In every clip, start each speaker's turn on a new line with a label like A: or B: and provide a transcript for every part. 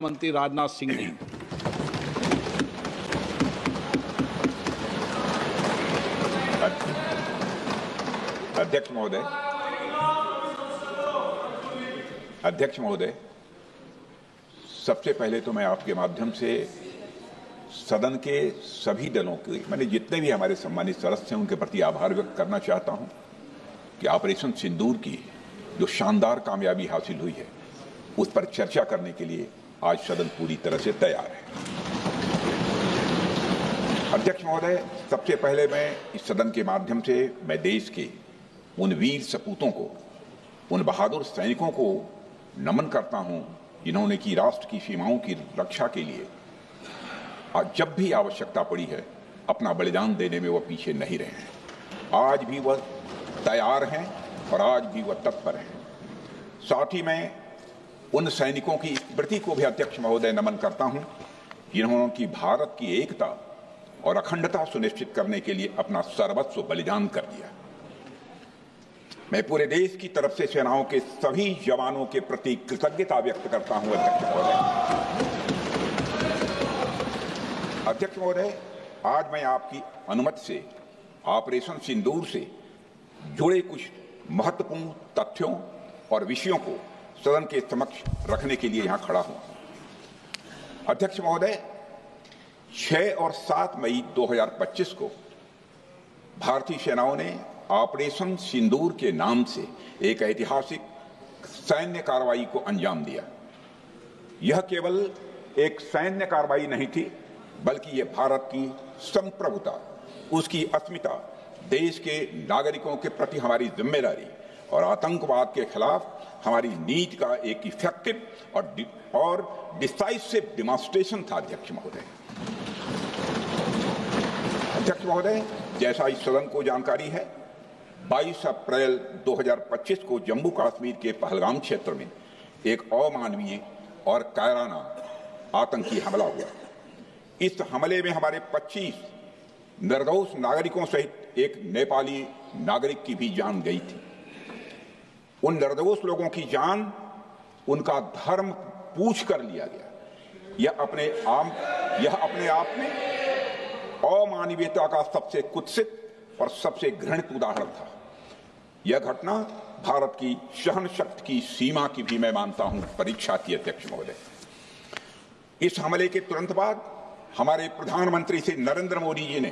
A: मंत्री राजनाथ सिंह जी।
B: अध्यक्ष महोदय, सबसे पहले तो मैं आपके माध्यम से सदन के सभी दलों के मैंने जितने भी हमारे सम्मानित सदस्य हैं उनके प्रति आभार व्यक्त करना चाहता हूं कि ऑपरेशन सिंदूर की जो शानदार कामयाबी हासिल हुई है उस पर चर्चा करने के लिए आज सदन पूरी तरह से तैयार है। अध्यक्ष महोदय, सबसे पहले मैं इस सदन के माध्यम से मैं देश के उन वीर सपूतों को, उन बहादुर सैनिकों को नमन करता हूं जिन्होंने की राष्ट्र की सीमाओं की रक्षा के लिए आज जब भी आवश्यकता पड़ी है अपना बलिदान देने में वह पीछे नहीं रहे हैं। आज भी वह तैयार हैं और आज भी वह तत्पर हैं। साथ ही मैं उन सैनिकों की स्मृति को भी अध्यक्ष महोदय नमन करता हूं जिन्होंने की भारत की एकता और अखंडता सुनिश्चित करने के लिए अपना सर्वस्व बलिदान कर दिया। मैं पूरे देश की तरफ से सेनाओं के सभी जवानों के प्रति कृतज्ञता व्यक्त करता हूं। अध्यक्ष महोदय, आज मैं आपकी अनुमति से ऑपरेशन सिंदूर से जुड़े कुछ महत्वपूर्ण तथ्यों और विषयों को सदन के समक्ष रखने के लिए यहां खड़ा हूं। अध्यक्ष महोदय, 6 और 7 मई 2025 को भारतीय सेनाओं ने ऑपरेशन सिंदूर के नाम से एक ऐतिहासिक सैन्य कार्रवाई को अंजाम दिया। यह केवल एक सैन्य कार्रवाई नहीं थी बल्कि यह भारत की संप्रभुता, उसकी अस्मिता, देश के नागरिकों के प्रति हमारी जिम्मेदारी और आतंकवाद के खिलाफ हमारी नीति का एक इफेक्टिव और डिसाइसिव डिमॉन्स्ट्रेशन था। अध्यक्ष महोदय, जैसा इस सदन को जानकारी है, 22 अप्रैल 2025 को जम्मू कश्मीर के पहलगाम क्षेत्र में एक अमानवीय और कायराना आतंकी हमला हुआ। इस हमले में हमारे 25 निर्दोष नागरिकों सहित एक नेपाली नागरिक की भी जान गई थी। उन निर्दोष लोगों की जान उनका धर्म पूछ कर लिया गया। यह अपने आप में अमानवीयता का सबसे कुत्सित और सबसे घृणित उदाहरण था। यह घटना भारत की सहन शक्ति की सीमा की भी मैं मानता हूं परीक्षा थी। अध्यक्ष महोदय, इस हमले के तुरंत बाद हमारे प्रधानमंत्री श्री नरेंद्र मोदी जी ने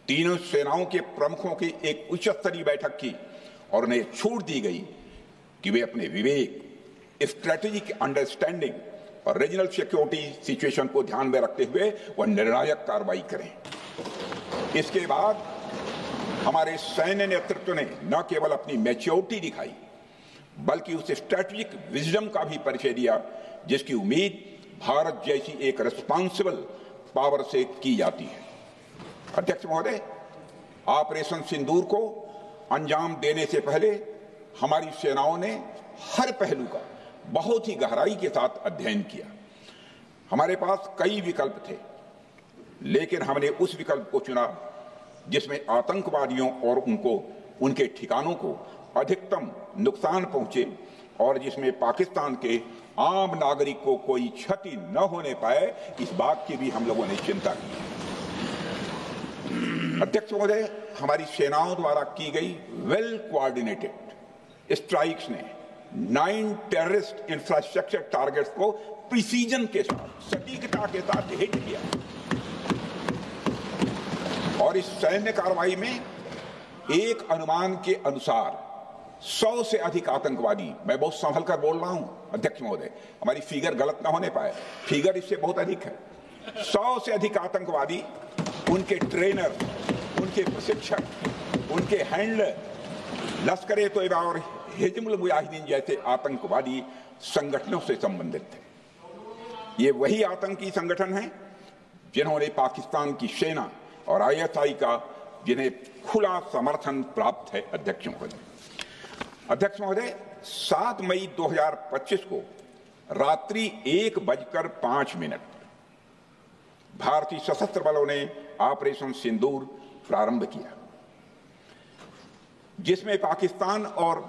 B: तीनों सेनाओं के प्रमुखों की एक उच्च स्तरीय बैठक की और उन्हें छूट दी गई कि वे अपने विवेक, स्ट्रेटेजिक अंडरस्टैंडिंग और रीजनल सिक्योरिटी सिचुएशन को ध्यान में रखते हुए वह निर्णायक कार्रवाई करें। इसके बाद हमारे सैन्य नेतृत्व ने न केवल अपनी मैच्योरिटी दिखाई बल्कि उस स्ट्रेटेजिक विजडम का भी परिचय दिया जिसकी उम्मीद भारत जैसी एक रिस्पॉन्सिबल पावर से की जाती है। अध्यक्ष महोदय, ऑपरेशन सिंदूर को अंजाम देने से पहले हमारी सेनाओं ने हर पहलू का बहुत ही गहराई के साथ अध्ययन किया। हमारे पास कई विकल्प थे लेकिन हमने उस विकल्प को चुना जिसमें आतंकवादियों और उनके ठिकानों को अधिकतम नुकसान पहुंचे और जिसमें पाकिस्तान के आम नागरिक को कोई क्षति न होने पाए, इस बात की भी हम लोगों ने चिंता की। अध्यक्ष महोदय, हमारी सेनाओं द्वारा की गई वेल कोऑर्डिनेटेड स्ट्राइक्स ने 9 टेररिस्ट इंफ्रास्ट्रक्चर टारगेट्स को प्रिसीजन के साथ, सटीकता के साथ हिट किया और इस सैन्य कार्रवाई में एक अनुमान के अनुसार 100 से अधिक आतंकवादी, मैं बहुत संभल कर बोल रहा हूं अध्यक्ष महोदय, हमारी फिगर गलत ना होने पाए, फिगर इससे बहुत अधिक है। 100 से अधिक आतंकवादी, उनके ट्रेनर, उनके प्रशिक्षक, उनके हैंडलर, लश्कर तोयबा और हिजबुल मुजाहिदीन जैसे आतंकवादी संगठनों से संबंधित थे। ये वही आतंकी संगठन हैं जिन्होंने पाकिस्तान की सेना और ISI का जिन्हें खुला समर्थन प्राप्त है। अध्यक्ष महोदय, 7 मई 2025 को रात्रि 1:05 भारतीय सशस्त्र बलों ने ऑपरेशन सिंदूर प्रारंभ किया जिसमें पाकिस्तान और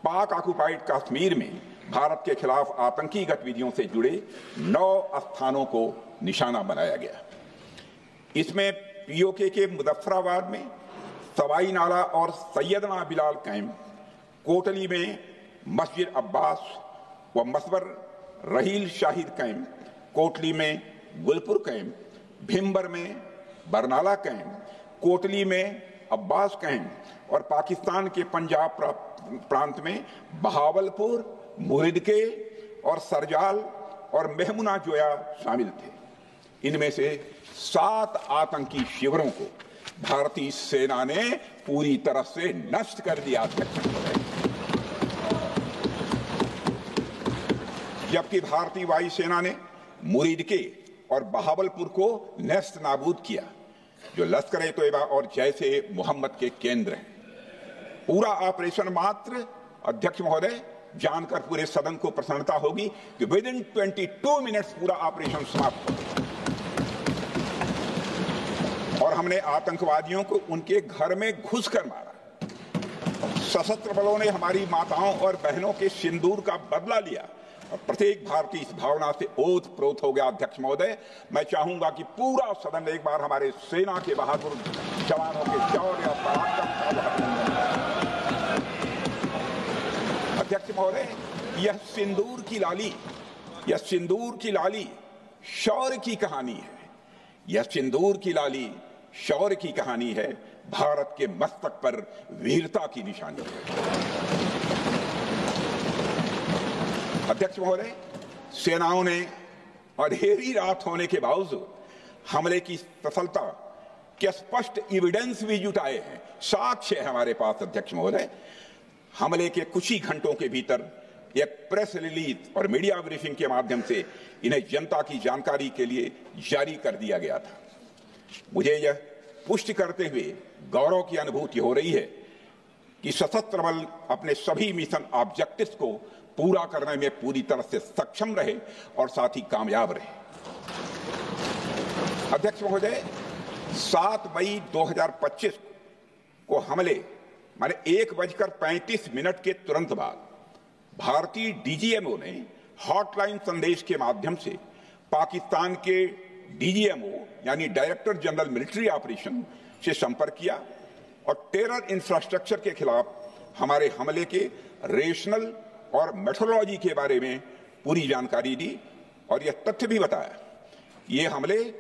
B: पाक ऑक्युपाइड कश्मीर में भारत के खिलाफ आतंकी गतिविधियों से जुड़े 9 स्थानों को निशाना बनाया गया। इसमें पीओके के मुजफ्फराबाद में सवाई नाला और सैयदना बिलाल कैंप, कोटली में मस्जिद अब्बास व मसबर रहील शाहिद कैंप, कोटली में गुलपुर कैंप, भिम्बर में बरनाला कैंप, कोटली में अब्बास कैंप और पाकिस्तान के पंजाब प्रांत में बहावलपुर, मुहिदके और सरजाल और मेहमुना जोया शामिल थे। इनमें से 7 आतंकी शिविरों को भारतीय सेना ने पूरी तरह से नष्ट कर दिया, जबकि भारतीय वायुसेना ने मुरीदके और बहावलपुर को नेस्त नाबूद किया, जो लश्कर ए तोयबा और जैश ए मोहम्मद के केंद्र हैं। पूरा ऑपरेशन मात्र, अध्यक्ष महोदय, जानकर पूरे सदन को प्रसन्नता होगी कि विदिन 22 मिनट्स पूरा ऑपरेशन समाप्त हो गया और हमने आतंकवादियों को उनके घर में घुसकर मारा। सशस्त्र बलों ने हमारी माताओं और बहनों के सिंदूर का बदला लिया और प्रत्येक भारतीय इस भावना से ओत-प्रोत हो गया। अध्यक्ष महोदय, मैं चाहूंगा कि पूरा सदन एक बार हमारे सेना के बहादुर जवानों के शौर्य और पराक्रम का अभिनंदन करे। अध्यक्ष महोदय, यह सिंदूर की लाली शौर्य की कहानी है। यह सिंदूर की लाली शौर्य की कहानी है, भारत के मस्तक पर वीरता की निशानी है। अध्यक्ष महोदय, सेनाओं ने अंधेरी रात होने के बावजूद हमले की सफलता के स्पष्ट एविडेंस भी जुटाए हैं, साक्ष्य है हमारे पास। अध्यक्ष महोदय, हमले के कुछ ही घंटों के भीतर एक प्रेस रिलीज और मीडिया ब्रीफिंग के माध्यम से इन्हें जनता की जानकारी के लिए जारी कर दिया गया था। मुझे यह पुष्टि करते हुए गौरव की अनुभूति हो रही है कि सशस्त्र बल अपने सभी मिशन ऑब्जेक्टिव्स को पूरा करने में पूरी तरह से सक्षम रहे और साथ ही कामयाब रहे। अध्यक्ष महोदय, 7 मई 2025 को हमले माने 1:35 के तुरंत बाद भारतीय डीजीएमओ ने हॉटलाइन संदेश के माध्यम से पाकिस्तान के डीजीएमओ यानी डायरेक्टर जनरल मिलिट्री ऑपरेशन से संपर्क किया और टेरर इंफ्रास्ट्रक्चर के खिलाफ हमारे हमले के रेशनल और मेथोडोलॉजी के बारे में पूरी जानकारी दी और यह तथ्य भी बताया ये हमले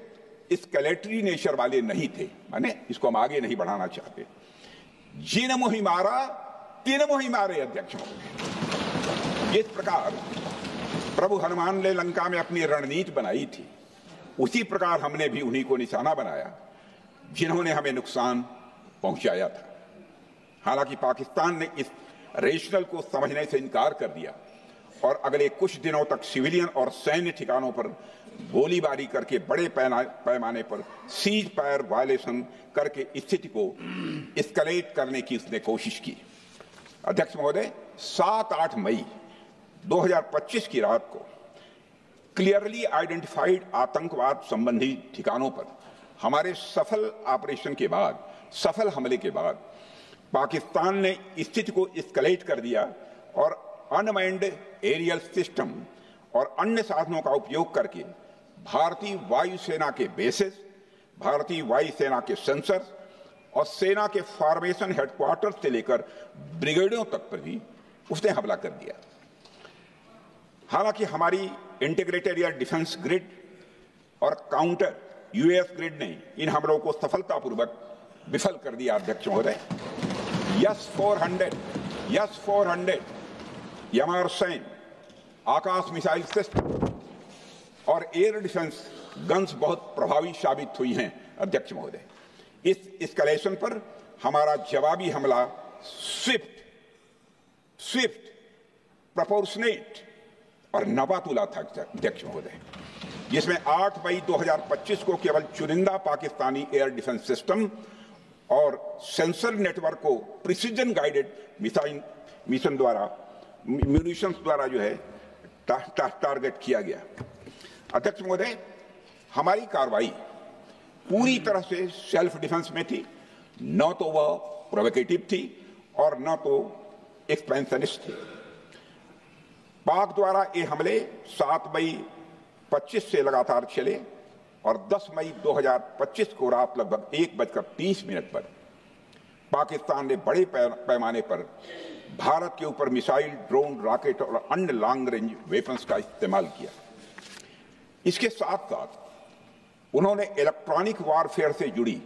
B: एस्केलेटरी नेचर वाले नहीं थे, माने इसको हम आगे नहीं बढ़ाना चाहते। जिन मोहि मारा तीन मोहि मारे। अध्यक्ष महोदय, जिस प्रकार प्रभु हनुमान ने लंका में अपनी रणनीति बनाई थी, उसी प्रकार हमने भी उन्हीं को निशाना बनाया जिन्होंने हमें नुकसान पहुंचाया था। हालांकि पाकिस्तान ने इस रेशनल को समझने से इनकार कर दिया और अगले कुछ दिनों तक सिविलियन और सैन्य ठिकानों पर गोलीबारी करके बड़े पैमाने पर सीज फायर वायलेशन करके स्थिति को एस्केलेट करने की उसने कोशिश की। अध्यक्ष महोदय, 7-8 मई 2025 की रात को क्लियरली आइडेंटिफाइड आतंकवाद संबंधी ठिकानों पर हमारे सफल ऑपरेशन के बाद, सफल हमले के बाद पाकिस्तान ने स्थिति को एस्केलेट कर दिया और अनमैन्ड एरियल सिस्टम और अन्य साधनों का उपयोग करके भारतीय वायुसेना के बेसेस, भारतीय वायुसेना के सेंसर्स और सेना के फॉर्मेशन हेडक्वार्टर से लेकर ब्रिगेडों तक पर भी उसने हमला कर दिया। हालांकि हमारी इंटीग्रेटेड एयर डिफेंस ग्रिड और काउंटर यूएस ग्रिड ने इन हमलों को सफलतापूर्वक विफल कर दिया। अध्यक्ष महोदय, यस-400 यमारसैन आकाश मिसाइल सिस्टम और एयर डिफेंस गन्स बहुत प्रभावी साबित हुई हैं। अध्यक्ष महोदय, इस एस्केलेशन पर हमारा जवाबी हमला स्विफ्ट, प्रोपोर्शनेट और नवातुला था। अध्यक्ष महोदय, जिसमें 8 मई 2025 को केवल चुनिंदा पाकिस्तानी एयर डिफेंस सिस्टम और सेंसर नेटवर्क को प्रिसीजन गाइडेड मिशन द्वारा म्यूनिशंस द्वारा जो है टारगेट किया गया। अध्यक्ष महोदय, हमारी कार्रवाई पूरी तरह से सेल्फ डिफेंस में थी, न तो वह प्रोवोकेटिव थी और न तो एक्सपेंशनिस्ट थी। पाक द्वारा ये हमले 7 मई 25 से लगातार चले और 10 मई 2025 को रात लगभग 1:30 पर पाकिस्तान ने बड़े पैमाने पर भारत के ऊपर मिसाइल, ड्रोन, रॉकेट और अन्य लॉन्ग रेंज वेपन्स का इस्तेमाल किया। इसके साथ साथ उन्होंने इलेक्ट्रॉनिक वारफेयर से जुड़ी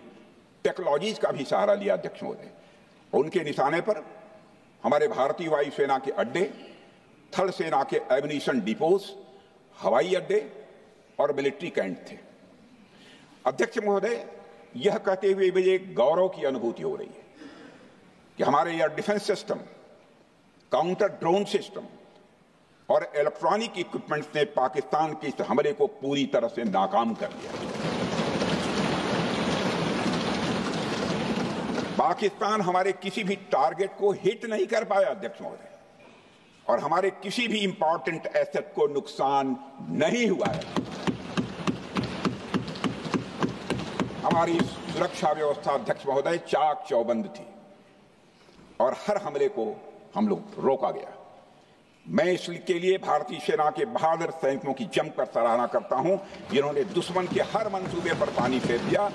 B: टेक्नोलॉजीज का भी सहारा लिया। अध्यक्ष महोदय, उनके निशाने पर हमारे भारतीय वायुसेना के अड्डे, थल सेना के एम्यूनिशन डिपोज, हवाई अड्डे और मिलिट्री कैंट थे। अध्यक्ष महोदय, यह कहते हुए मुझे गौरव की अनुभूति हो रही है कि हमारे air defence system, counter drone system और इलेक्ट्रॉनिक इक्विपमेंट्स ने पाकिस्तान के इस हमले को पूरी तरह से नाकाम कर दिया। पाकिस्तान हमारे किसी भी टारगेट को हिट नहीं कर पाया अध्यक्ष महोदय, और हमारे किसी भी इंपॉर्टेंट एसेट को नुकसान नहीं हुआ है। हमारी सुरक्षा व्यवस्था अध्यक्ष महोदय चाक चौबंद थी और हर हमले को हम लोग रोका गया। मैं इसके लिए भारतीय सेना के बहादुर सैनिकों की जमकर सराहना करता हूं, जिन्होंने दुश्मन के हर मंसूबे पर पानी फेर दिया।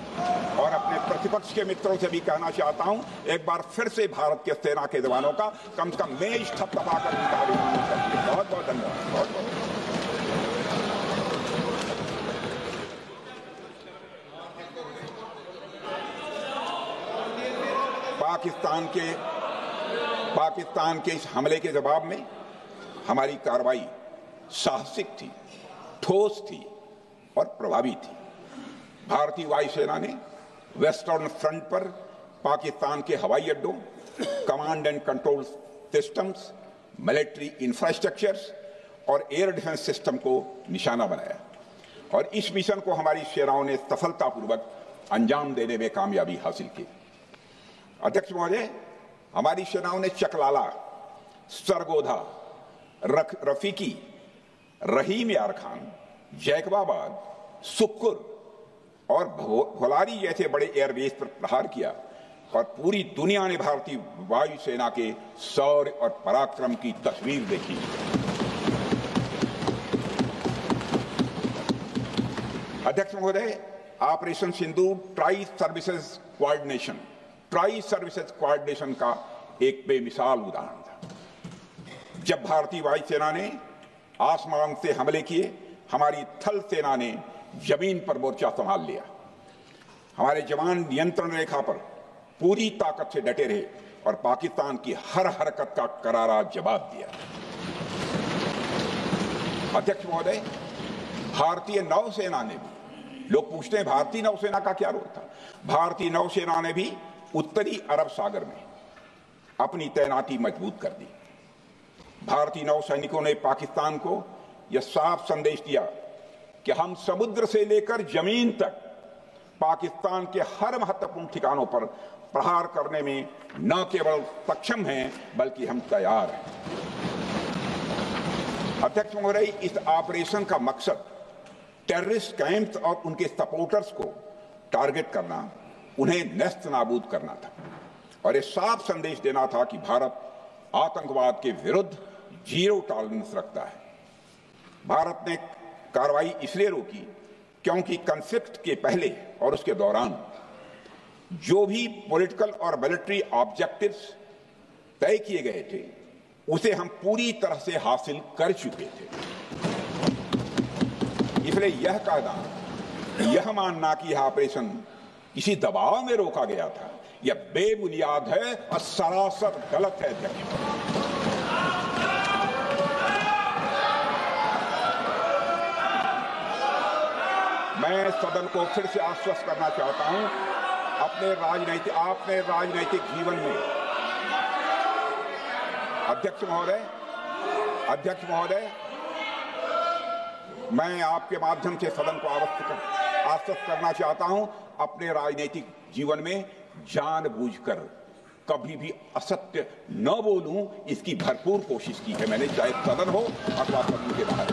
B: और अपने प्रतिपक्ष के मित्रों से भी कहना चाहता हूं, एक बार फिर से भारत के सेना के जवानों का कम से कम मेज थपथपाकर उनका अभिनंदन करिए। बहुत बहुत धन्यवाद। बहुत बहुत पाकिस्तान के इस हमले के जवाब में हमारी कार्रवाई साहसिक थी, ठोस थी और प्रभावी थी। भारतीय वायुसेना ने वेस्टर्न फ्रंट पर पाकिस्तान के हवाई अड्डों, command and control systems, military infrastructures और एयर डिफेंस सिस्टम को निशाना बनाया और इस मिशन को हमारी सेनाओं ने सफलतापूर्वक अंजाम देने में कामयाबी हासिल की। अध्यक्ष महोदय, हमारी सेनाओं ने चकलाला, सरगोधा, रफीकी, रहीम यार खान, जैकबाबाद, सुक्कुर और भोलारी जैसे बड़े एयरबेस पर प्रहार किया और पूरी दुनिया ने भारतीय वायुसेना के शौर्य और पराक्रम की तस्वीर देखी। अध्यक्ष महोदय, ऑपरेशन सिंदूर ट्राई सर्विसेज कोऑर्डिनेशन का एक बेमिसाल उदाहरण था। जब भारतीय वायुसेना ने आसमान से हमले किए, हमारी थल सेना ने जमीन पर मोर्चा संभाल लिया। हमारे जवान नियंत्रण रेखा पर पूरी ताकत से डटे रहे और पाकिस्तान की हर हरकत का करारा जवाब दिया। अध्यक्ष महोदय, भारतीय नौसेना ने भी, लोग पूछते हैं भारतीय नौसेना का क्या रोल था, भारतीय नौसेना ने भी उत्तरी अरब सागर में अपनी तैनाती मजबूत कर दी। भारतीय नौसैनिकों ने पाकिस्तान को यह साफ संदेश दिया कि हम समुद्र से लेकर जमीन तक पाकिस्तान के हर महत्वपूर्ण ठिकानों पर प्रहार करने में न केवल सक्षम हैं, बल्कि हम तैयार हैं। अध्यक्ष महोदय, इस ऑपरेशन का मकसद टेररिस्ट कैंप्स और उनके सपोर्टर्स को टारगेट करना, उन्हें नेस्त नाबूद करना था और यह साफ संदेश देना था कि भारत आतंकवाद के विरुद्ध जीरो टॉलरेंस रखता है। भारत ने कार्रवाई इसलिए रोकी क्योंकि कॉन्फ्लिक्ट के पहले और उसके दौरान जो भी पॉलिटिकल और मिलिट्री ऑब्जेक्टिव्स तय किए गए थे, उसे हम पूरी तरह से हासिल कर चुके थे। इसलिए यह कहना, यह मानना कि यह ऑपरेशन किसी दबाव में रोका गया था, यह बेबुनियाद है और सरासर गलत है। मैं सदन को फिर से आश्वस्त करना चाहता हूं, अपने राजनीतिक जीवन में अध्यक्ष महोदय, मैं आपके माध्यम से सदन को आश्वस्त करना चाहता हूं, अपने राजनीतिक जीवन में जानबूझकर कभी भी असत्य न बोलूं, इसकी भरपूर कोशिश की है मैंने, चाहे सदन हो अथवा सदन के बाहर।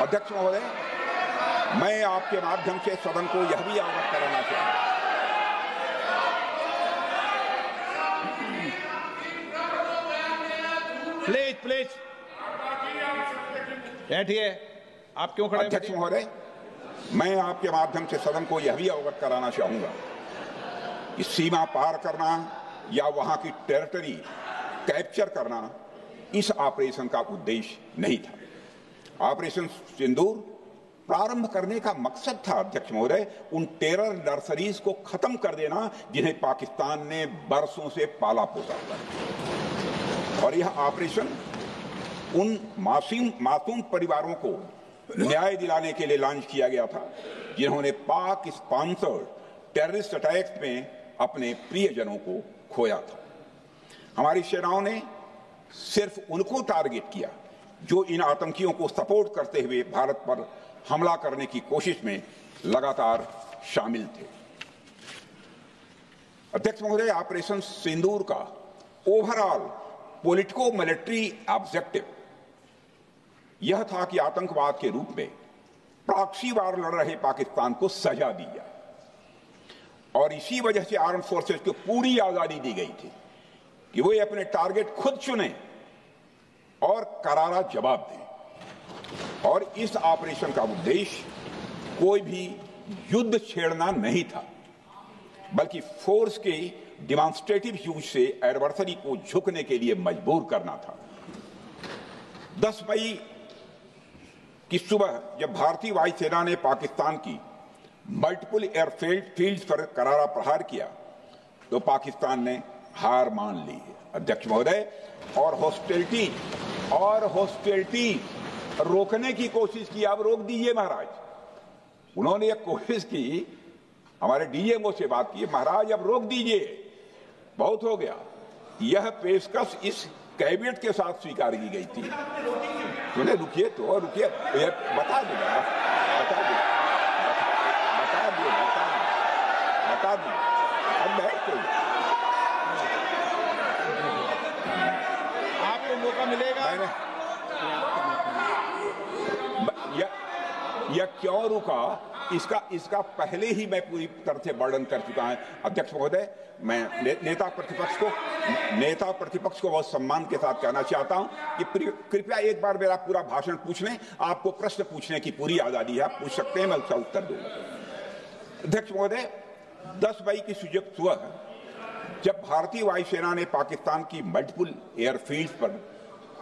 B: अध्यक्ष महोदय, मैं आपके माध्यम से सदन को यह भी अवगत कराना चाहता हूं,
A: प्लीज बैठिए। आप क्यों खड़े?
B: अध्यक्ष महोदय, मैं आपके माध्यम से सदन को यह भी अवगत कराना चाहूंगा कि सीमा पार करना या वहां की टेरिटरी कैप्चर करना इस ऑपरेशन का उद्देश्य नहीं था। ऑपरेशन सिंदूर प्रारंभ करने का मकसद था अध्यक्ष महोदय उन टेरर नर्सरीज को खत्म कर देना जिन्हें पाकिस्तान ने बरसों से पाला पोसा था। और यह ऑपरेशन उन मासूम परिवारों को न्याय दिलाने के लिए लॉन्च किया गया था जिन्होंने पाक स्पॉन्सर्ड टेररिस्ट अटैक्स में अपने प्रियजनों को खोया था। हमारी सेनाओं ने सिर्फ उनको टारगेट किया जो इन आतंकियों को सपोर्ट करते हुए भारत पर हमला करने की कोशिश में लगातार शामिल थे। अध्यक्ष महोदय, ऑपरेशन सिंदूर का ओवरऑल पॉलिटिको मिलिट्री ऑब्जेक्टिव यह था कि आतंकवाद के रूप में प्रॉक्सी वार लड़ रहे पाकिस्तान को सजा दी जाए और इसी वजह से आर्म्ड फोर्सेस को पूरी आजादी दी गई थी कि वो अपने टारगेट खुद चुने और करारा जवाब दें। और इस ऑपरेशन का उद्देश्य कोई भी युद्ध छेड़ना नहीं था, बल्कि फोर्स के डिमॉन्स्ट्रेटिव यूज से एडवर्सरी को झुकने के लिए मजबूर करना था। 10 मई की सुबह जब भारतीय वायुसेना ने पाकिस्तान की मल्टीपल एयरफील्ड्स पर करारा प्रहार किया तो पाकिस्तान ने हार मान ली है अध्यक्ष महोदय, और हॉस्टिलिटी रोकने की कोशिश की। अब रोक दीजिए महाराज। उन्होंने एक कोशिश की, हमारे डीएमओ से बात की, महाराज अब रोक दीजिए, बहुत हो गया। यह पेशकश इस कैबिनेट के साथ स्वीकार की गई थी। उन्हें रुकिए तो रुकिए, बता दूंगा, अब बैठ
A: आपको मौका मिलेगा।
B: यह क्यों रुका, इसका पहले ही मैं पूरी तरह से वर्णन कर चुका हूं अध्यक्ष महोदय। मैं नेता प्रतिपक्ष को बहुत सम्मान के साथ कहना चाहता हूं कि कृपया एक बार मेरा पूरा भाषण पूछ लें। आपको प्रश्न पूछने की पूरी आजादी है, आप पूछ सकते हैं, मैं उसका उत्तर दूंगा। अध्यक्ष महोदय, 10 मई की सुबह जब भारतीय वायुसेना ने पाकिस्तान की मल्टीपल एयरफील्ड्स पर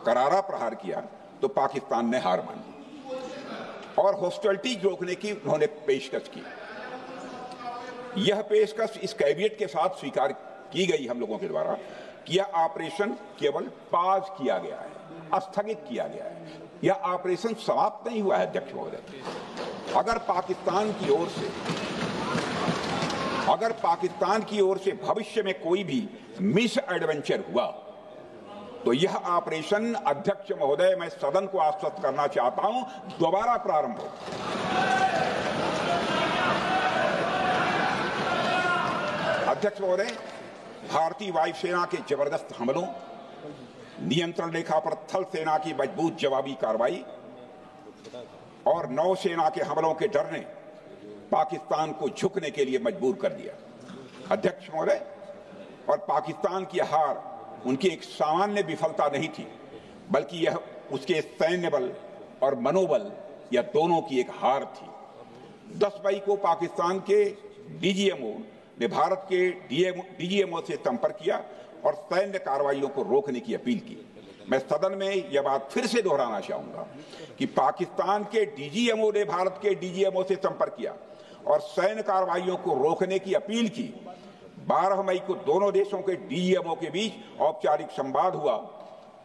B: करारा प्रहार किया तो पाकिस्तान ने हार मान ली और हॉस्टिलिटी रोकने की उन्होंने पेशकश की। यह पेशकश इस कैबिनेट के साथ स्वीकार की गई हम लोगों के द्वारा कि यह ऑपरेशन केवल पाज किया गया है, स्थगित किया गया है। यह ऑपरेशन समाप्त नहीं हुआ है अध्यक्ष महोदय। अगर पाकिस्तान की ओर से भविष्य में कोई भी मिस एडवेंचर हुआ तो यह ऑपरेशन अध्यक्ष महोदय, मैं सदन को आश्वस्त करना चाहता हूं, दोबारा प्रारंभ हो। अध्यक्ष महोदय, भारतीय वायुसेना के जबरदस्त हमलों, नियंत्रण रेखा पर थल सेना की मजबूत जवाबी कार्रवाई और नौसेना के हमलों के डर ने पाकिस्तान को झुकने के लिए मजबूर कर दिया अध्यक्ष महोदय। और पाकिस्तान की हार उनकी एक सामान्य विफलता नहीं थी, बल्कि यह उसके सैन्य बल और मनोबल या दोनों की एक हार थी। 10 मई को पाकिस्तान के डीजीएमओ ने भारत के डीजीएमओ से संपर्क किया और सैन्य कार्रवाइयों को रोकने की अपील की। मैं सदन में यह बात फिर से दोहराना चाहूंगा कि पाकिस्तान के डीजीएमओ ने भारत के डीजीएमओ से संपर्क किया और सैन्य कार्रवाइयों को रोकने की अपील की। 12 मई को दोनों देशों के डीजीएमओ के बीच औपचारिक संवाद हुआ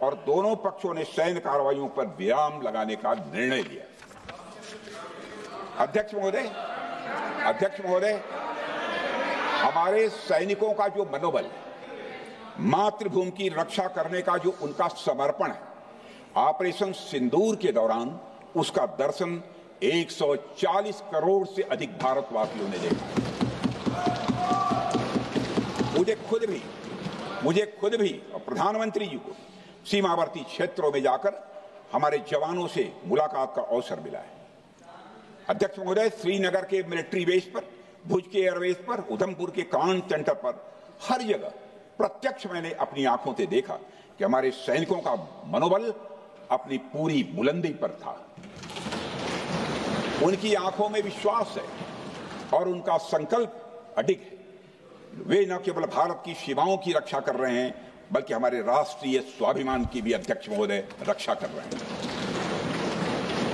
B: और दोनों पक्षों ने सैन्य कार्रवाइयों पर विराम लगाने का निर्णय लिया। अध्यक्ष महोदय, हमारे सैनिकों का जो मनोबल, मातृभूमि की रक्षा करने का जो उनका समर्पण है, ऑपरेशन सिंदूर के दौरान उसका दर्शन 140 करोड़ से अधिक भारतवासियों ने देखा। मुझे खुद भी और प्रधानमंत्री जी को सीमावर्ती क्षेत्रों में जाकर हमारे जवानों से मुलाकात का अवसर मिला है। अध्यक्ष महोदय, श्रीनगर के मिलिट्री बेस पर, भुज के एयरबेस पर, उधमपुर के कमांड सेंटर पर, हर जगह प्रत्यक्ष मैंने अपनी आंखों से देखा कि हमारे सैनिकों का मनोबल अपनी पूरी बुलंदी पर था। उनकी आंखों में विश्वास है और उनका संकल्प अडिग है। वे न केवल भारत की सीमाओं की रक्षा कर रहे हैं, बल्कि हमारे राष्ट्रीय स्वाभिमान की भी अध्यक्ष महोदय रक्षा कर रहे हैं।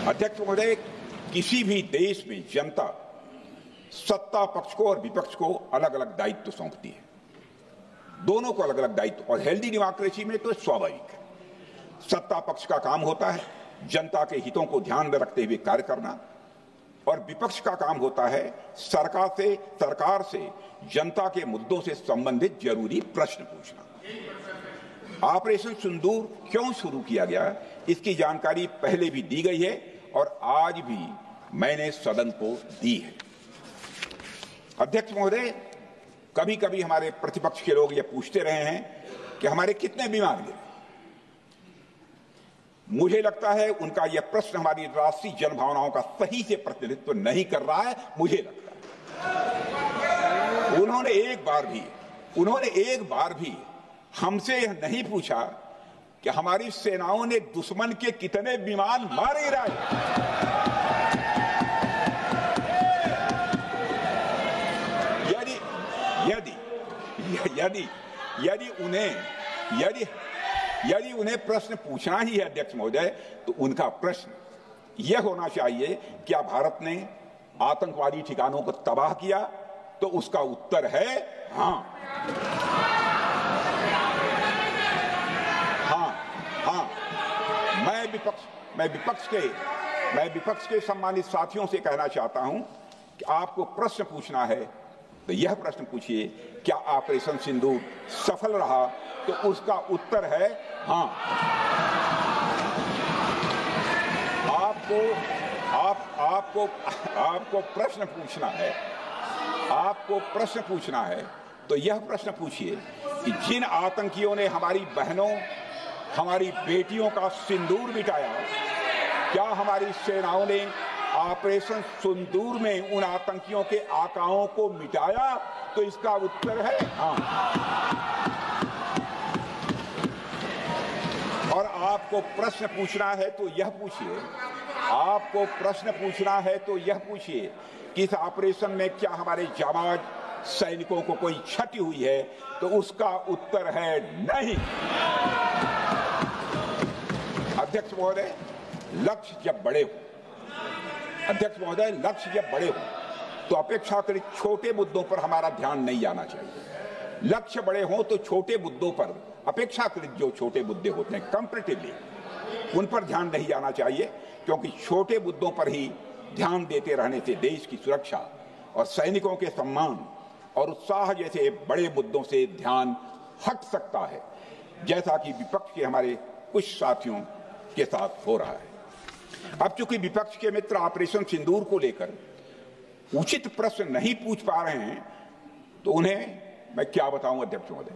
B: अध्यक्ष महोदय, किसी भी देश में जनता सत्ता पक्ष को और विपक्ष को अलग अलग दायित्व सौंपती है, दोनों को अलग अलग दायित्व, और हेल्दी डेमोक्रेसी में तो स्वाभाविक है। सत्ता पक्ष का काम होता है जनता के हितों को ध्यान में रखते हुए कार्य करना, और विपक्ष का काम होता है सरकार से जनता के मुद्दों से संबंधित जरूरी प्रश्न पूछना। ऑपरेशन सिंदूर क्यों शुरू किया गया, इसकी जानकारी पहले भी दी गई है और आज भी मैंने सदन को दी है। अध्यक्ष महोदय, कभी कभी हमारे प्रतिपक्ष के लोग ये पूछते रहे हैं कि हमारे कितने बीमार गिरे। मुझे लगता है उनका यह प्रश्न हमारी राष्ट्रीय जनभावनाओं का सही से प्रतिनिधित्व नहीं कर रहा है। मुझे लगता है उन्होंने एक बार भी हमसे यह नहीं पूछा कि हमारी सेनाओं ने दुश्मन के कितने विमान मार गिराए। यदि उन्हें प्रश्न पूछना ही है अध्यक्ष महोदय, तो उनका प्रश्न यह होना चाहिए, क्या भारत ने आतंकवादी ठिकानों को तबाह किया? तो उसका उत्तर है हाँ। मैं विपक्ष के सम्मानित साथियों से कहना चाहता हूं कि आपको प्रश्न पूछना है तो यह प्रश्न पूछिए, क्या ऑपरेशन सिंदूर सफल रहा? तो उसका उत्तर है हाँ। आपको प्रश्न पूछना है तो यह प्रश्न पूछिए कि जिन आतंकियों ने हमारी बहनों, हमारी बेटियों का सिंदूर मिटाया, क्या हमारी सेनाओं ने ऑपरेशन सिंदूर में उन आतंकियों के आकाओं को मिटाया? तो इसका उत्तर है हाँ। और आपको प्रश्न पूछना है तो यह पूछिए कि इस ऑपरेशन में क्या हमारे जाबाज सैनिकों को कोई क्षति हुई है? तो उसका उत्तर है नहीं। अध्यक्ष महोदय, लक्ष्य जब बड़े हो तो अपेक्षाकृत छोटे मुद्दों पर हमारा ध्यान नहीं जाना चाहिए। लक्ष्य बड़े हों तो छोटे मुद्दों पर, अपेक्षाकृत जो छोटे मुद्दे होते हैं कंपैरेटिवली, उन पर ध्यान नहीं जाना चाहिए, क्योंकि छोटे मुद्दों पर ही ध्यान देते रहने से देश की सुरक्षा और सैनिकों के सम्मान और उत्साह जैसे बड़े मुद्दों से ध्यान हट सकता है, जैसा कि विपक्ष के हमारे कुछ साथियों के साथ हो रहा है। अब चूंकि विपक्ष के मित्र ऑपरेशन सिंदूर को लेकर उचित प्रश्न नहीं पूछ पा रहे हैं, तो उन्हें मैं क्या बताऊं अध्यक्ष महोदय।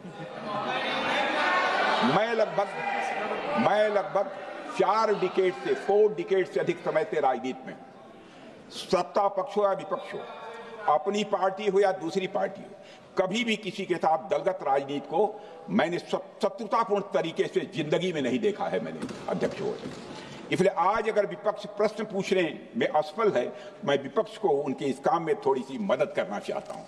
B: मैं लगभग 4 डिकेड से अधिक समय से राजनीति में, सत्ता पक्ष हो या विपक्ष हो, अपनी पार्टी हो या दूसरी पार्टी हो, कभी भी किसी के साथ दलगत राजनीति को मैंने शत्रुतापूर्ण तरीके से जिंदगी में नहीं देखा है मैंने अध्यक्ष महोदय। इसलिए आज अगर विपक्ष प्रश्न पूछने में असफल है, मैं विपक्ष को उनके इस काम में थोड़ी सी मदद करना चाहता हूं।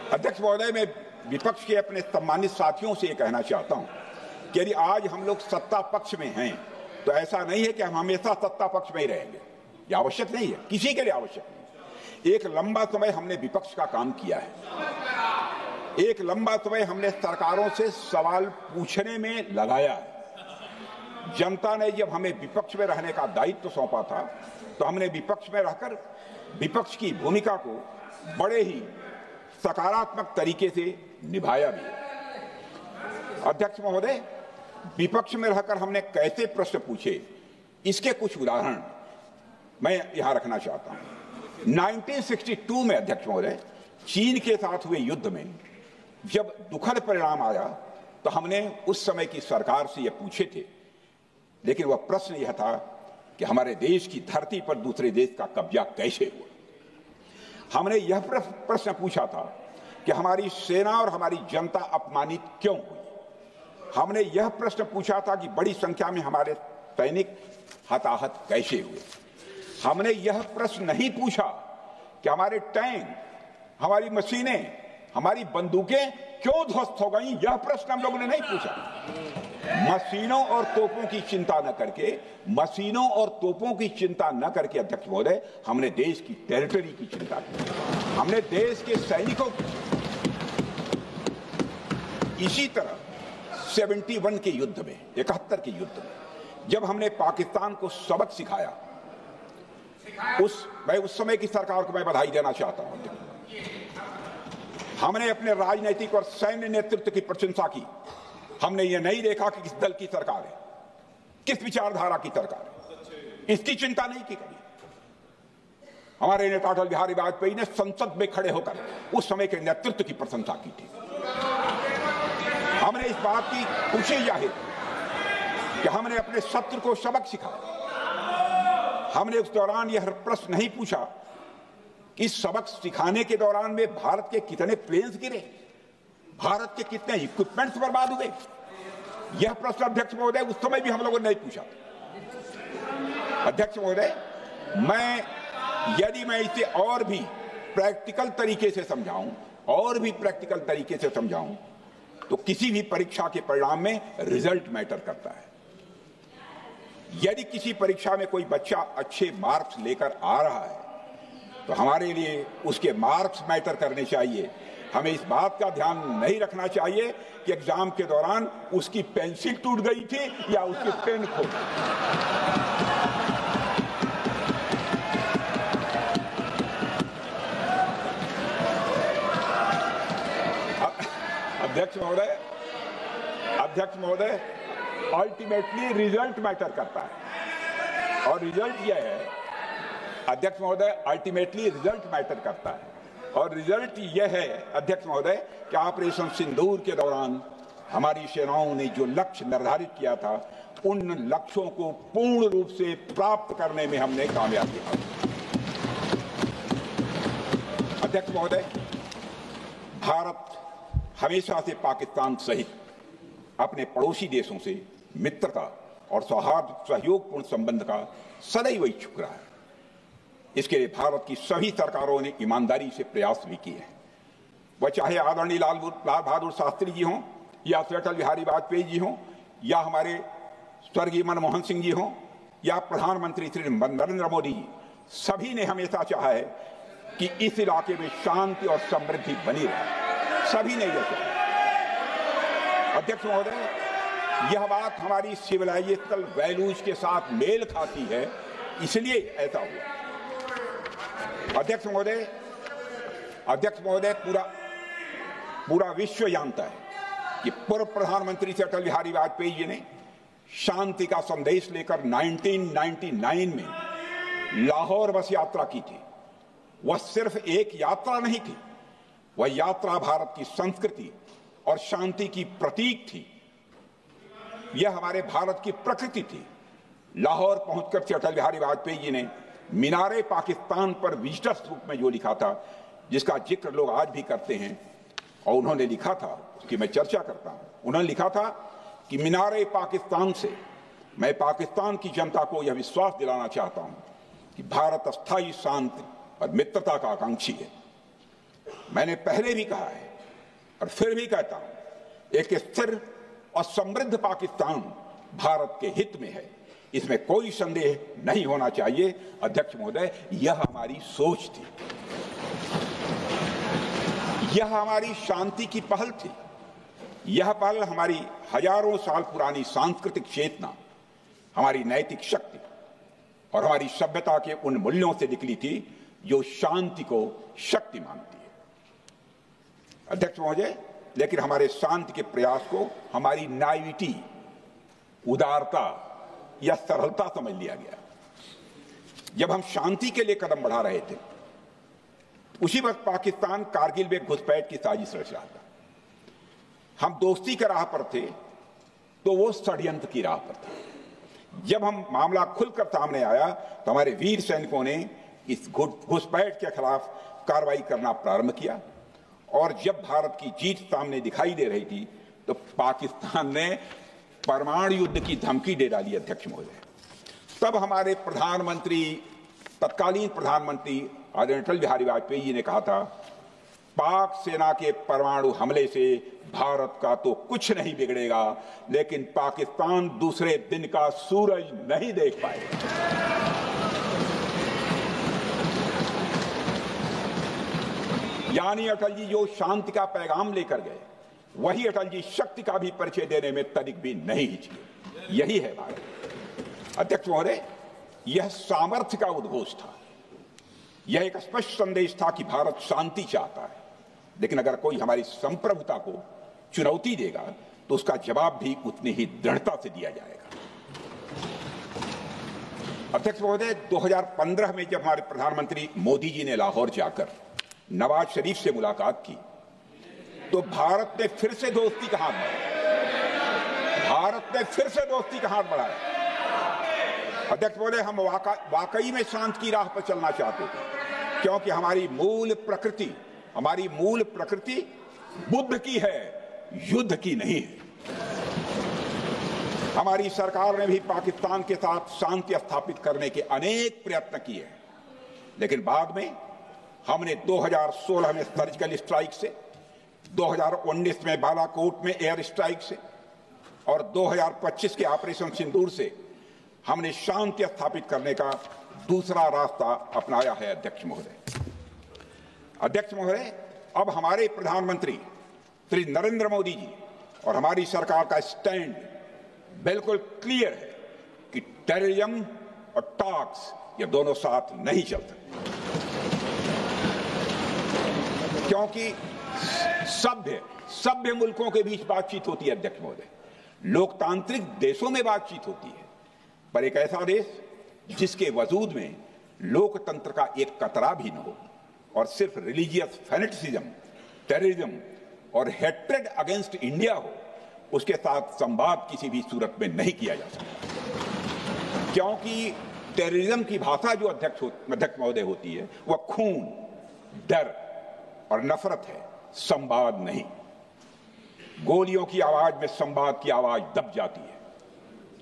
B: अध्यक्ष महोदय, मैं विपक्ष के अपने सम्मानित साथियों से कहना चाहता हूं कि यदि आज हम लोग सत्ता पक्ष में हैं, तो ऐसा नहीं है कि हम हमेशा सत्ता पक्ष में ही रहेंगे। यह आवश्यक नहीं है, किसी के लिए आवश्यक नहीं। एक लंबा समय हमने विपक्ष का काम किया है, एक लंबा समय हमने सरकारों से सवाल पूछने में लगाया है। जनता ने जब हमें विपक्ष में रहने का दायित्व सौंपा था, तो हमने विपक्ष में रहकर विपक्ष की भूमिका को बड़े ही सकारात्मक तरीके से निभाया भी। अध्यक्ष महोदय, विपक्ष में रहकर हमने कैसे प्रश्न पूछे, इसके कुछ उदाहरण मैं यहां रखना चाहता हूं। 1962 में अध्यक्ष महोदय, चीन के साथ हुए युद्ध में जब दुखद परिणाम आया, तो हमने उस समय की सरकार से यह पूछे थे, लेकिन वह प्रश्न यह था कि हमारे देश की धरती पर दूसरे देश का कब्जा कैसे हुआ। हमने यह प्रश्न पूछा था कि हमारी सेना और हमारी जनता अपमानित क्यों हुई। हमने यह प्रश्न पूछा था कि बड़ी संख्या में हमारे सैनिक हताहत कैसे हुए। हमने यह प्रश्न नहीं पूछा कि हमारे टैंक, हमारी मशीनें, हमारी बंदूकें क्यों ध्वस्त हो गई। यह प्रश्न हम लोगों ने नहीं पूछा। मशीनों और तोपों की चिंता न करके, मशीनों और तोपों की चिंता न करके अध्यक्ष महोदय, हमने देश की टेरिटरी की चिंता की, हमने देश के सैनिकों की। इसी तरह 71 के युद्ध में, 71 के युद्ध में जब हमने पाकिस्तान को सबक सिखाया, मैं उस समय की सरकार को मैं बधाई देना चाहता हूं। हमने अपने राजनीतिक और सैन्य नेतृत्व की प्रशंसा की। हमने ये नहीं देखा कि किस दल की सरकार है, किस विचारधारा की सरकार है, इसकी चिंता नहीं की कभी। हमारे नेता अटल बिहारी वाजपेयी ने संसद में खड़े होकर उस समय के नेतृत्व की प्रशंसा की थी। हमने इस बात की खुशी जाहिर कि हमने अपने शत्रु को सबक सिखाया। हमने उस दौरान यह प्रश्न नहीं पूछा कि सबक सिखाने के दौरान में भारत के कितने प्लेन्स गिरे, भारत के कितने इक्विपमेंट्स बर्बाद हुए। यह प्रश्न अध्यक्ष महोदय उस समय भी हम लोगों ने नहीं पूछा। अध्यक्ष महोदय, यदि मैं इसे और भी प्रैक्टिकल तरीके से समझाऊं, तो किसी भी परीक्षा के परिणाम में रिजल्ट मैटर करता है। यदि किसी परीक्षा में कोई बच्चा अच्छे मार्क्स लेकर आ रहा है, तो हमारे लिए उसके मार्क्स मैटर करने चाहिए। हमें इस बात का ध्यान नहीं रखना चाहिए कि एग्जाम के दौरान उसकी पेंसिल टूट गई थी या उसकी पेन खो गई। अध्यक्ष महोदय, अल्टीमेटली रिजल्ट मैटर करता है, और रिजल्ट यह है अध्यक्ष महोदय, अल्टीमेटली रिजल्ट मैटर करता है, और रिजल्ट यह है अध्यक्ष महोदय कि ऑपरेशन सिंदूर के दौरान हमारी सेनाओं ने जो लक्ष्य निर्धारित किया था, उन लक्ष्यों को पूर्ण रूप से प्राप्त करने में हमने कामयाबी हासिल की। अध्यक्ष महोदय, भारत हमेशा से पाकिस्तान सहित अपने पड़ोसी देशों से मित्रता और सौहार्द सहयोगपूर्ण संबंध का सदैव इच्छुक रहा है। इसके लिए भारत की सभी सरकारों ने ईमानदारी से प्रयास भी किए हैं। वह चाहे आदरणीय लाल बहादुर शास्त्री जी हों, या अटल बिहारी वाजपेयी जी हों, या हमारे स्वर्गीय मनमोहन सिंह जी हों, या प्रधानमंत्री श्री नरेंद्र मोदी जी, सभी ने हमेशा चाहा है कि इस इलाके में शांति और समृद्धि बनी रहे। सभी ने यह चाहा। अध्यक्ष महोदय, यह बात हमारी सिविलाइजेशनल वैल्यूज के साथ मेल खाती है, इसलिए ऐसा हुआ। अध्यक्ष महोदय, पूरा विश्व जानता है कि पूर्व प्रधानमंत्री से अटल बिहारी वाजपेयी जी ने शांति का संदेश लेकर 1999 में लाहौर बस यात्रा की थी। वह सिर्फ एक यात्रा नहीं थी, वह यात्रा भारत की संस्कृति और शांति की प्रतीक थी। यह हमारे भारत की प्रकृति थी। लाहौर पहुंचकर श्री अटल बिहारी वाजपेयी जी ने मीनारे पाकिस्तान पर विजिटर्स रूप में जो लिखा था, जिसका जिक्र लोग आज भी करते हैं, और उन्होंने लिखा था, उसकी मैं चर्चा करता हूं। उन्होंने लिखा था कि मीनारे पाकिस्तान से मैं पाकिस्तान की जनता को यह विश्वास दिलाना चाहता हूं कि भारत अस्थायी शांति और मित्रता का आकांक्षी है। मैंने पहले भी कहा है और फिर भी कहता हूं, एक स्थिर और समृद्ध पाकिस्तान भारत के हित में है, इसमें कोई संदेह नहीं होना चाहिए। अध्यक्ष महोदय, यह हमारी सोच थी, यह हमारी शांति की पहल थी। यह पहल हमारी हजारों साल पुरानी सांस्कृतिक चेतना, हमारी नैतिक शक्ति और हमारी सभ्यता के उन मूल्यों से निकली थी जो शांति को शक्ति मानती है। अध्यक्ष महोदय, लेकिन हमारे शांति के प्रयास को हमारी नाइविटी, उदारता या सरलता समझ लिया गया। जब हम शांति के लिए कदम बढ़ा रहे थे, उसी वक्त पाकिस्तान कारगिल में घुसपैठ की साजिश रच रहा था। हम दोस्ती के राह पर थे तो वो षड्यंत्र की राह पर थे। जब हम मामला खुलकर सामने आया तो हमारे वीर सैनिकों ने इस घुसपैठ के खिलाफ कार्रवाई करना प्रारंभ किया, और जब भारत की जीत सामने दिखाई दे रही थी तो पाकिस्तान ने परमाणु युद्ध की धमकी दे डाली अध्यक्ष महोदय। तब हमारे प्रधानमंत्री, तत्कालीन प्रधानमंत्री आदरणीय अटल बिहारी वाजपेयी जी ने कहा था, पाक सेना के परमाणु हमले से भारत का तो कुछ नहीं बिगड़ेगा, लेकिन पाकिस्तान दूसरे दिन का सूरज नहीं देख पाएगा। यानी अटल जी जो शांति का पैगाम लेकर गए, वही अटल जी शक्ति का भी परिचय देने में तनिक भी नहीं हिचके। यही है भारत। अध्यक्ष महोदय, यह सामर्थ्य का उद्घोष था। यह एक स्पष्ट संदेश था कि भारत शांति चाहता है, लेकिन अगर कोई हमारी संप्रभुता को चुनौती देगा तो उसका जवाब भी उतनी ही दृढ़ता से दिया जाएगा। अध्यक्ष महोदय, 2015 में जब हमारे प्रधानमंत्री मोदी जी ने लाहौर जाकर नवाज शरीफ से मुलाकात की, तो भारत ने फिर से दोस्ती का हाथ बढ़ाया। भारत ने फिर से दोस्ती का हाथ बढ़ाया। अध्यक्ष महोदय, हम वाकई में शांति की राह पर चलना चाहते थे, क्योंकि हमारी मूल प्रकृति बुद्ध की है, युद्ध की नहीं है। हमारी सरकार ने भी पाकिस्तान के साथ शांति स्थापित करने के अनेक प्रयत्न किए हैं, लेकिन बाद में हमने 2016 में सर्जिकल स्ट्राइक से, 2019 में बालाकोट में एयर स्ट्राइक से और 2025 के ऑपरेशन सिंदूर से हमने शांति स्थापित करने का दूसरा रास्ता अपनाया है। अध्यक्ष महोदय, अब हमारे प्रधानमंत्री श्री नरेंद्र मोदी जी और हमारी सरकार का स्टैंड बिल्कुल क्लियर है कि टेररिज्म और टॉक्स ये दोनों साथ नहीं चलते, क्योंकि सभ्य मुल्कों के बीच बातचीत होती है। अध्यक्ष महोदय, लोकतांत्रिक देशों में बातचीत होती है, पर एक ऐसा देश जिसके वजूद में लोकतंत्र का एक कतरा भी न हो और सिर्फ रिलीजियस फैनेटिसिज्म, टेररिज्म और हेट्रेड अगेंस्ट इंडिया हो, उसके साथ संवाद किसी भी सूरत में नहीं किया जा सकता। क्योंकि टेररिज्म की भाषा जो अध्यक्ष महोदय होती है, वह खून, डर और नफरत है, संवाद नहीं। गोलियों की आवाज में संवाद की आवाज दब जाती है।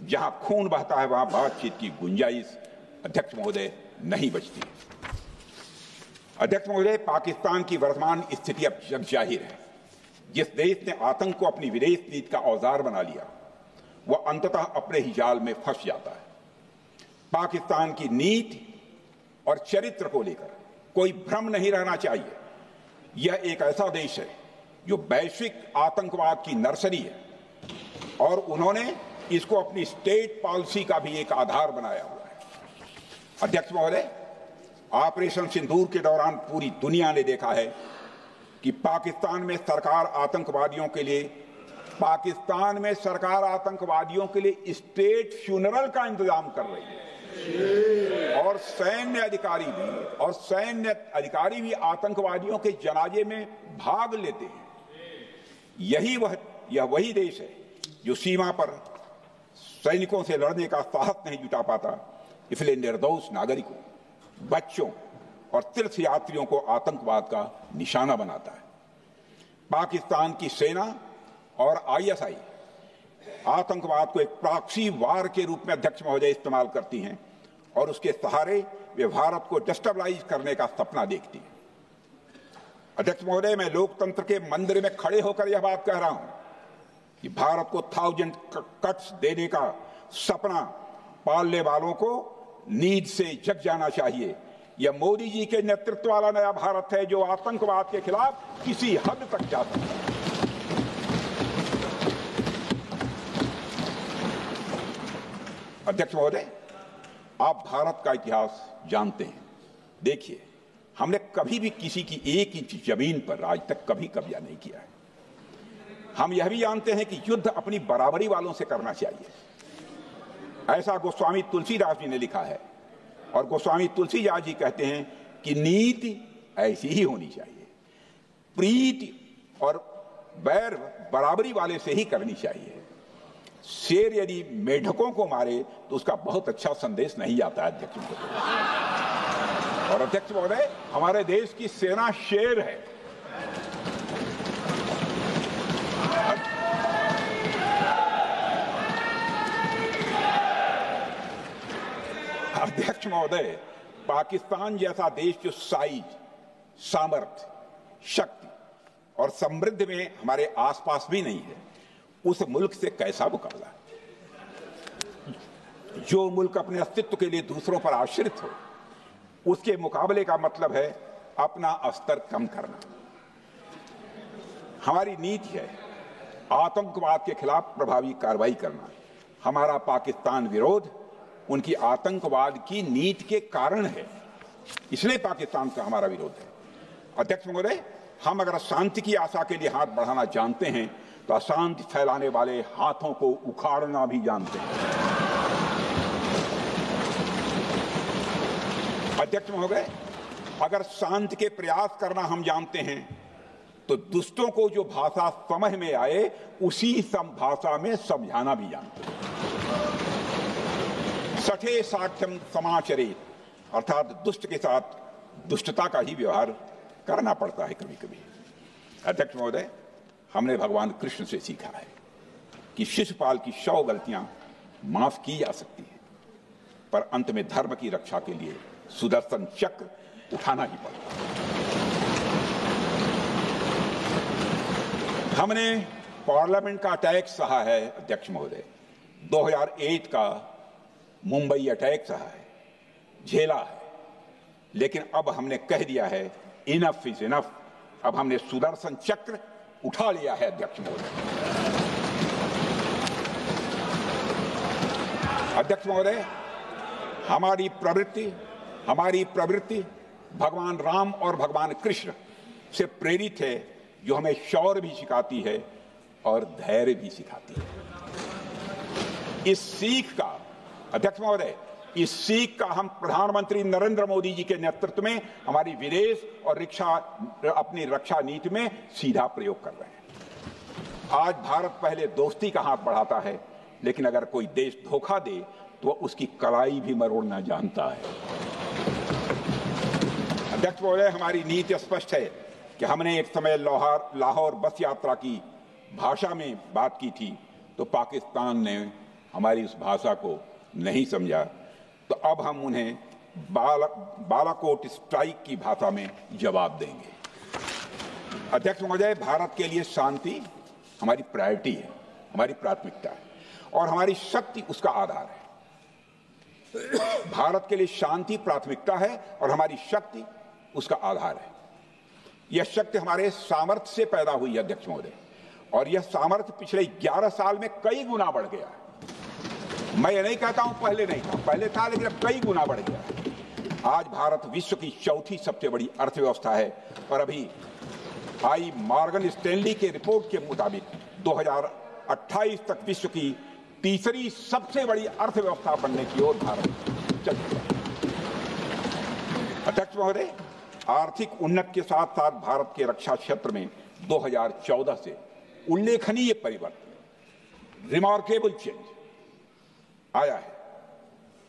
B: जहां खून बहता है वहां बातचीत की गुंजाइश अध्यक्ष महोदय नहीं बचती। अध्यक्ष महोदय, पाकिस्तान की वर्तमान स्थिति अब जग जाहिर है। जिस देश ने आतंक को अपनी विदेश नीति का औजार बना लिया, वह अंततः अपने ही जाल में फंस जाता है। पाकिस्तान की नीति और चरित्र को लेकर कोई भ्रम नहीं रहना चाहिए। यह एक ऐसा देश है जो वैश्विक आतंकवाद की नर्सरी है और उन्होंने इसको अपनी स्टेट पॉलिसी का भी एक आधार बनाया हुआ है। अध्यक्ष महोदय, ऑपरेशन सिंदूर के दौरान पूरी दुनिया ने देखा है कि पाकिस्तान में सरकार आतंकवादियों के लिए स्टेट फ्यूनरल का इंतजाम कर रही है और सैन्य अधिकारी भी आतंकवादियों के जनाजे में भाग लेते हैं। यह वही देश है जो सीमा पर सैनिकों से लड़ने का साहस नहीं जुटा पाता, इसलिए निर्दोष नागरिकों, बच्चों और तीर्थयात्रियों को आतंकवाद का निशाना बनाता है। पाकिस्तान की सेना और आईएसआई आतंकवाद को एक प्रॉक्सी वार के रूप में अध्यक्ष महोदय इस्तेमाल करती हैं और उसके सहारे वे भारत को डिस्टेबलाइज करने का सपना देखती है। अध्यक्ष महोदय, मैं लोकतंत्र के मंदिर में खड़े होकर यह बात कह रहा हूं कि भारत को 1000 कट्स देने का सपना पालने वालों को नींद से जग जाना चाहिए। यह मोदी जी के नेतृत्व वाला नया भारत है जो आतंकवाद के खिलाफ किसी हद तक जा सकता है। अध्यक्ष महोदय, आप भारत का इतिहास जानते हैं। देखिए, हमने कभी भी किसी की 1 इंच जमीन पर आज तक कभी कब्जा नहीं किया है। हम यह भी जानते हैं कि युद्ध अपनी बराबरी वालों से करना चाहिए। ऐसा गोस्वामी तुलसीदास जी ने लिखा है और गोस्वामी तुलसीदास जी कहते हैं कि नीति ऐसी ही होनी चाहिए, प्रीति और बैर बराबरी वाले से ही करनी चाहिए। शेर यदि मेढकों को मारे तो उसका बहुत अच्छा संदेश नहीं आता है अध्यक्ष महोदय। और अध्यक्ष महोदय, हमारे देश की सेना शेर है। अध्यक्ष महोदय, पाकिस्तान जैसा देश जो साइज, सामर्थ्य, शक्ति और समृद्धि में हमारे आसपास भी नहीं है, उस मुल्क से कैसा मुकाबला? जो मुल्क अपने अस्तित्व के लिए दूसरों पर आश्रित हो, उसके मुकाबले का मतलब है अपना स्तर कम करना। हमारी नीति है आतंकवाद के खिलाफ प्रभावी कार्रवाई करना। हमारा पाकिस्तान विरोध उनकी आतंकवाद की नीति के कारण है, इसलिए पाकिस्तान का हमारा विरोध है। अध्यक्ष महोदय, हम अगर शांति की आशा के लिए हाथ बढ़ाना जानते हैं तो अशांति फैलाने वाले हाथों को उखाड़ना भी जानते हैं। अध्यक्ष महोदय, अगर शांति के प्रयास करना हम जानते हैं तो दुष्टों को जो भाषा समझ में आए उसी भाषा में समझाना भी जानते हैं। सठे साठ्यम समाचरित, अर्थात दुष्ट के साथ दुष्टता का ही व्यवहार करना पड़ता है कभी कभी। अध्यक्ष महोदय, हमने भगवान कृष्ण से सीखा है कि शिशुपाल की 100 गलतियां माफ की जा सकती हैं, पर अंत में धर्म की रक्षा के लिए सुदर्शन चक्र उठाना ही पड़ता है। हमने पार्लियामेंट का अटैक सहा है अध्यक्ष महोदय, 2008 का मुंबई अटैक सहा है, झेला है, लेकिन अब हमने कह दिया है इनफ इज इनफ। अब हमने सुदर्शन चक्र उठा लिया है अध्यक्ष महोदय। अध्यक्ष महोदय, हमारी प्रवृत्ति भगवान राम और भगवान कृष्ण से प्रेरित है, जो हमें शौर्य भी सिखाती है और धैर्य भी सिखाती है। इस सीख का अध्यक्ष महोदय, इस सीख का हम प्रधानमंत्री नरेंद्र मोदी जी के नेतृत्व में हमारी विदेश और अपनी रक्षा नीति में सीधा प्रयोग कर रहे हैं। आज भारत पहले दोस्ती का हाथ बढ़ाता है, लेकिन अगर कोई देश धोखा दे तो उसकी कलाई भी मरोड़ना जानता है। अध्यक्ष महोदय, हमारी नीति स्पष्ट है कि हमने एक समय लाहौर बस यात्रा की भाषा में बात की थी, तो पाकिस्तान ने हमारी उस भाषा को नहीं समझा, तो अब हम उन्हें बालाकोट स्ट्राइक की भाषा में जवाब देंगे। अध्यक्ष महोदय, भारत के लिए शांति हमारी प्रायोरिटी है, हमारी प्राथमिकता है और हमारी शक्ति उसका आधार है। भारत के लिए शांति प्राथमिकता है और हमारी शक्ति उसका आधार है। यह शक्ति हमारे सामर्थ्य से पैदा हुई है अध्यक्ष महोदय, और यह सामर्थ्य पिछले 11 साल में कई गुना बढ़ गया है। मैं ये नहीं कहता हूं पहले नहीं था, पहले था, लेकिन अब कई गुना बढ़ गया। आज भारत विश्व की चौथी सबसे बड़ी अर्थव्यवस्था है और अभी आई मॉर्गन स्टैनली के रिपोर्ट के मुताबिक 2028 तक विश्व की तीसरी सबसे बड़ी अर्थव्यवस्था बनने की ओर भारत चल रहा है। अध्यक्ष महोदय, आर्थिक उन्नति के साथ साथ भारत के रक्षा क्षेत्र में 2014 से उल्लेखनीय परिवर्तन, रिमार्केबल चेंज आया है।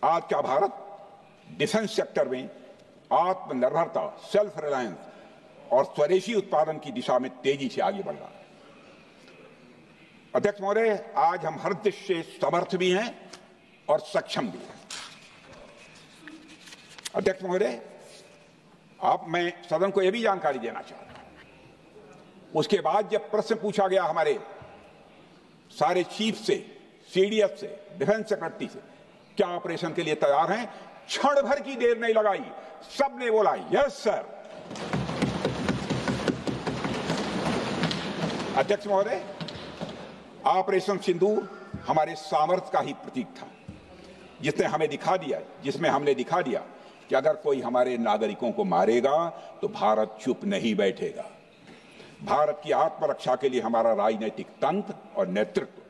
B: आज का भारत डिफेंस सेक्टर में आत्मनिर्भरता, सेल्फ रिलायंस और स्वदेशी उत्पादन की दिशा में तेजी से आगे बढ़ रहा है। अध्यक्ष महोदय, आज हम हर दृष्टि से समर्थ भी हैं और सक्षम भी हैं। अध्यक्ष महोदय, मैं सदन को यह भी जानकारी देना चाहता हूं, उसके बाद जब प्रश्न पूछा गया हमारे सारे चीफ से, सीडीएफ से, डिफेंस सेक्रेटरी से, क्या ऑपरेशन के लिए तैयार हैं, क्षण भर की देर नहीं लगाई, सबने बोला यस सर। अध्यक्ष महोदय, ऑपरेशन सिंदूर हमारे सामर्थ्य का ही प्रतीक था, जिसमें हमने दिखा दिया कि अगर कोई हमारे नागरिकों को मारेगा तो भारत चुप नहीं बैठेगा। भारत की आत्मरक्षा के लिए हमारा राजनीतिक तंत्र और नेतृत्व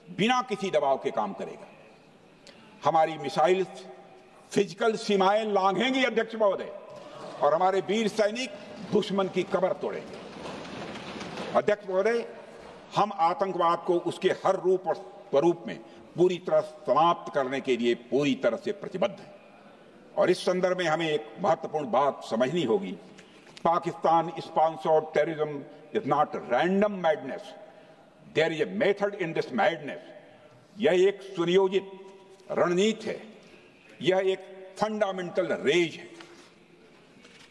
B: बिना किसी दबाव के काम करेगा। हमारी मिसाइल फिजिकल सीमाएं लांघेंगी अध्यक्ष महोदय, और हमारे वीर सैनिक दुश्मन की कमर तोड़ेंगे। अध्यक्ष महोदय, हम आतंकवाद को उसके हर रूप और स्वरूप में पूरी तरह समाप्त करने के लिए पूरी तरह से प्रतिबद्ध हैं, और इस संदर्भ में हमें एक महत्वपूर्ण बात समझनी होगी। Pakistan sponsored terrorism is not random madness, there is a method in this madness. यह एक सुनियोजित रणनीति है, यह एक फंडामेंटल रेज है।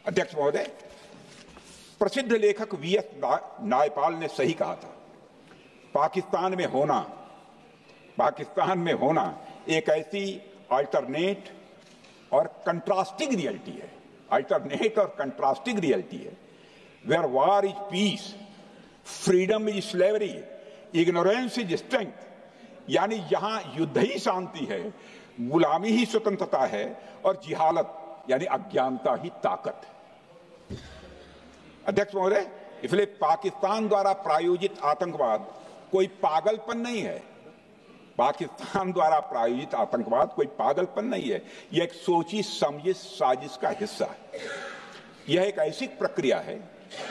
B: अध्यक्ष महोदय, प्रसिद्ध लेखक वीएस नायपाल ने सही कहा था, पाकिस्तान में होना एक ऐसी अल्टरनेट और कंट्रास्टिंग रियलिटी है, where war is peace, freedom is slavery, ignorance is strength, यानी यहां युद्ध ही शांति है, गुलामी ही स्वतंत्रता है और जिहालत यानी अज्ञानता ही ताकत है। अध्यक्ष महोदय, इसलिए पाकिस्तान द्वारा प्रायोजित आतंकवाद कोई पागलपन नहीं है। पाकिस्तान द्वारा प्रायोजित आतंकवाद कोई पागलपन नहीं है, यह एक सोची समझी साजिश का हिस्सा है। यह एक ऐसी प्रक्रिया है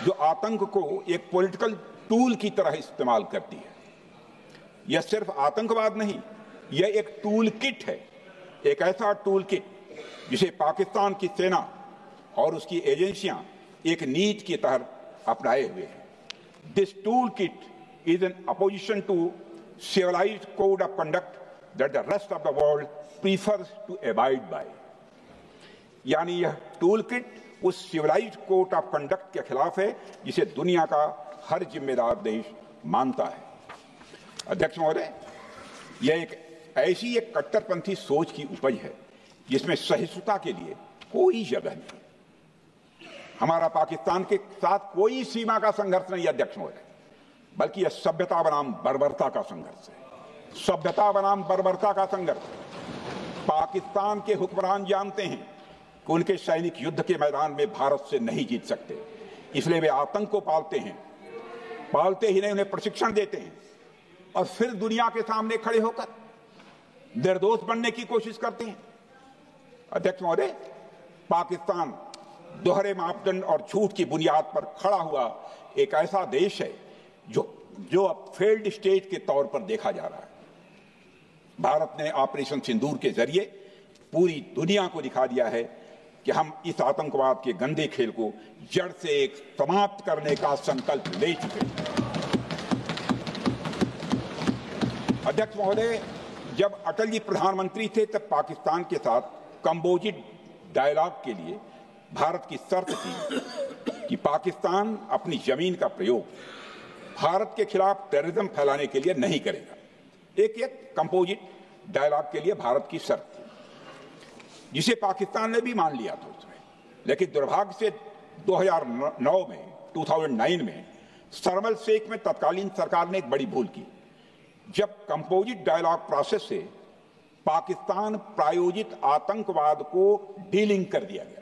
B: जो आतंक को एक पॉलिटिकल टूल की तरह इस्तेमाल करती है। यह सिर्फ आतंकवाद नहीं, यह एक टूल किट है, एक ऐसा टूल किट जिसे पाकिस्तान की सेना और उसकी एजेंसियां एक नीति की तरह अपनाए हुए हैं। This tool kit is an opposition to civilized code of conduct that the rest of the world prefers to abide by। यानी यह टूल किट उस सिविलाइज्ड कोड ऑफ कंडक्ट के खिलाफ है जिसे दुनिया का हर जिम्मेदार देश मानता है। अध्यक्ष महोदय, यह एक ऐसी कट्टरपंथी सोच की उपज है जिसमें सहिष्णुता के लिए कोई जगह नहीं। हमारा पाकिस्तान के साथ कोई सीमा का संघर्ष नहीं है अध्यक्ष महोदय, बल्कि यह सभ्यता बनाम बर्बरता का संघर्ष है। सभ्यता बनाम बर्बरता का संघर्ष। पाकिस्तान के हुक्मरान जानते हैं कि उनके सैनिक युद्ध के मैदान में भारत से नहीं जीत सकते, इसलिए वे आतंक को पालते हैं, पालते ही नहीं उन्हें प्रशिक्षण देते हैं और फिर दुनिया के सामने खड़े होकर निर्दोष बनने की कोशिश करते हैं। अध्यक्ष महोदय, पाकिस्तान दोहरे मापदंड और झूठ की बुनियाद पर खड़ा हुआ एक ऐसा देश है जो अब फेल्ड स्टेट के तौर पर देखा जा रहा है। भारत ने ऑपरेशन सिंदूर के जरिए पूरी दुनिया को दिखा दिया है कि हम इस आतंकवाद के गंदे खेल को जड़ से एक समाप्त करने का संकल्प ले चुके हैं। अध्यक्ष महोदय, जब अटल जी प्रधानमंत्री थे तब पाकिस्तान के साथ कंबोजिट डायलॉग के लिए भारत की शर्त थी कि पाकिस्तान अपनी जमीन का प्रयोग भारत के खिलाफ टेररिज्म फैलाने के लिए नहीं करेगा। एक कंपोजिट डायलॉग के लिए भारत की शर्त थी, जिसे पाकिस्तान ने भी मान लिया था उसमें। लेकिन दुर्भाग्य से 2009 में शर्म शेख में तत्कालीन सरकार ने एक बड़ी भूल की, जब कंपोजिट डायलॉग प्रोसेस से पाकिस्तान प्रायोजित आतंकवाद को डीलिंक कर दिया गया।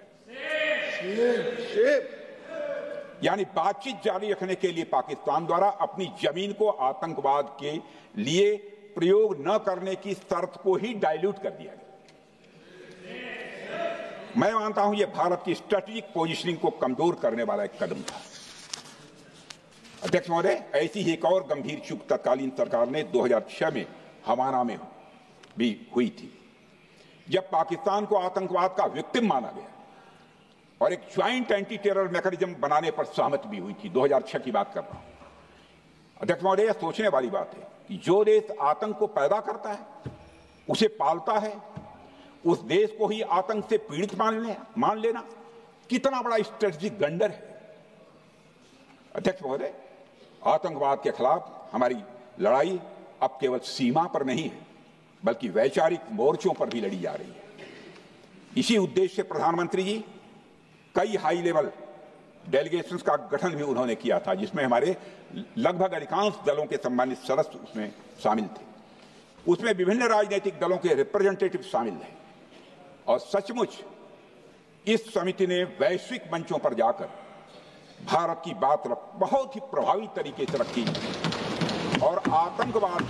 B: यानी बातचीत जारी रखने के लिए पाकिस्तान द्वारा अपनी जमीन को आतंकवाद के लिए प्रयोग न करने की शर्त को ही डाइल्यूट कर दिया गया। मैं मानता हूं यह भारत की स्ट्रेटेजिक पोजीशनिंग को कमजोर करने वाला एक कदम था। अध्यक्ष महोदय, ऐसी ही एक और गंभीर चूक तत्कालीन सरकार ने 2006 में हवाना में भी हुई थी, जब पाकिस्तान को आतंकवाद का विक्टिम माना गया और एक ज्वाइंट एंटी टेरर मैकेनिज्म बनाने पर सहमति भी हुई थी। 2006 की बात कर रहा हूं। अध्यक्ष महोदय, यह सोचने वाली बात है कि जो देश आतंक को पैदा करता है, उसे पालता है, उस देश को ही आतंक से पीड़ित मान लेना कितना बड़ा स्ट्रेटेजिक ब्लंडर है। अध्यक्ष महोदय, आतंकवाद के खिलाफ हमारी लड़ाई अब केवल सीमा पर नहीं है, बल्कि वैचारिक मोर्चों पर भी लड़ी जा रही है। इसी उद्देश्य से प्रधानमंत्री जी कई हाई लेवल डेलीगेशंस का गठन भी उन्होंने किया था, जिसमें हमारे लगभग अधिकांश दलों के सम्मानित सदस्य उसमें शामिल थे। उसमें विभिन्न राजनीतिक दलों के रिप्रेजेंटेटिव शामिल थे और सचमुच इस समिति ने वैश्विक मंचों पर जाकर भारत की बात बहुत ही प्रभावी तरीके से रखी और आतंकवाद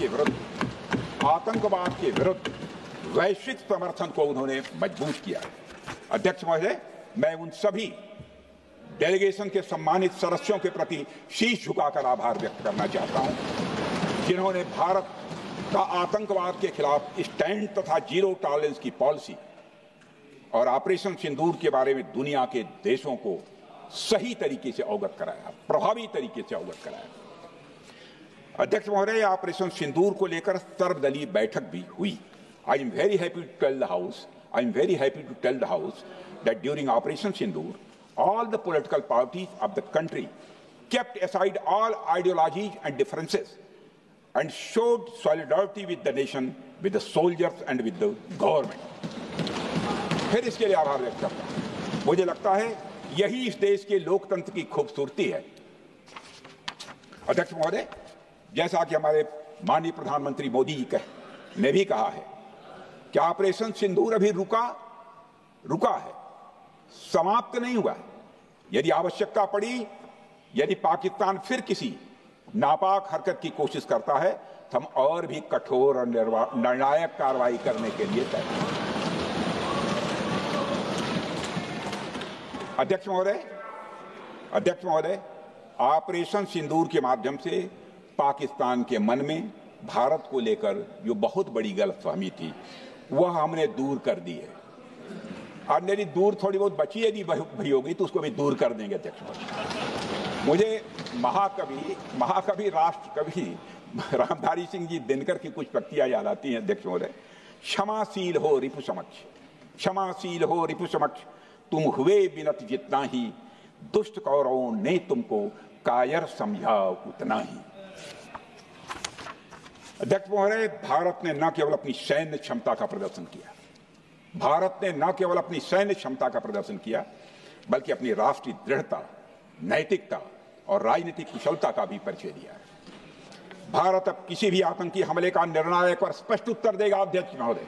B: के विरुद्ध वैश्विक समर्थन को उन्होंने मजबूत किया। अध्यक्ष महोदय, मैं उन सभी डेलीगेशन के सम्मानित सदस्यों के प्रति शीश झुकाकर आभार व्यक्त करना चाहता हूं, जिन्होंने भारत का आतंकवाद के खिलाफ स्टैंड तथा जीरो टॉलरेंस की पॉलिसी और ऑपरेशन सिंदूर के बारे में दुनिया के देशों को सही तरीके से अवगत कराया, प्रभावी तरीके से अवगत कराया। अध्यक्ष महोदय, ऑपरेशन सिंदूर को लेकर सर्वदलीय बैठक भी हुई। I am very happy to tell the house I am very happy to tell the House that during Operation Sindoor, all the political parties of the country kept aside all ideologies and differences and showed solidarity with the nation, with the soldiers and with the government. फिर इसके लिए आभार व्यक्त करता हूं। मुझे लगता है यही इस देश के लोकतंत्र की खूबसूरती है। अध्यक्ष महोदय, जैसा कि हमारे माननीय प्रधानमंत्री मोदी जी ने भी कहा है कि ऑपरेशन सिंदूर अभी रुका है, समाप्त नहीं हुआ है। यदि आवश्यकता पड़ी, यदि पाकिस्तान फिर किसी नापाक हरकत की कोशिश करता है तो हम और भी कठोर और निर्णायक कार्रवाई करने के लिए तैयार हैं। अध्यक्ष महोदय, ऑपरेशन सिंदूर के माध्यम से पाकिस्तान के मन में भारत को लेकर जो बहुत बड़ी गलतफहमी थी वह हमने दूर कर दी है। और यदि दूर थोड़ी बहुत बची यदि भई होगी तो उसको भी दूर कर देंगे। अध्यक्ष महोदय, मुझे महाकवि राष्ट्र कवि रामधारी सिंह जी दिनकर की कुछ पंक्तियां याद आती हैं। अध्यक्ष महोदय, क्षमाशील हो रिपु समक्ष, क्षमाशील हो रिपु समक्ष, तुम हुए विनत जितना ही, दुष्ट कौरवों ने तुमको कायर समझा उतना ही। अध्यक्ष महोदय, भारत ने न केवल अपनी सैन्य क्षमता का प्रदर्शन किया, बल्कि अपनी राष्ट्रीय दृढ़ता, नैतिकता और राजनीतिक कुशलता का भी परिचय दिया है। भारत अब किसी भी आतंकी हमले का निर्णायक और स्पष्ट उत्तर देगा। अध्यक्ष महोदय,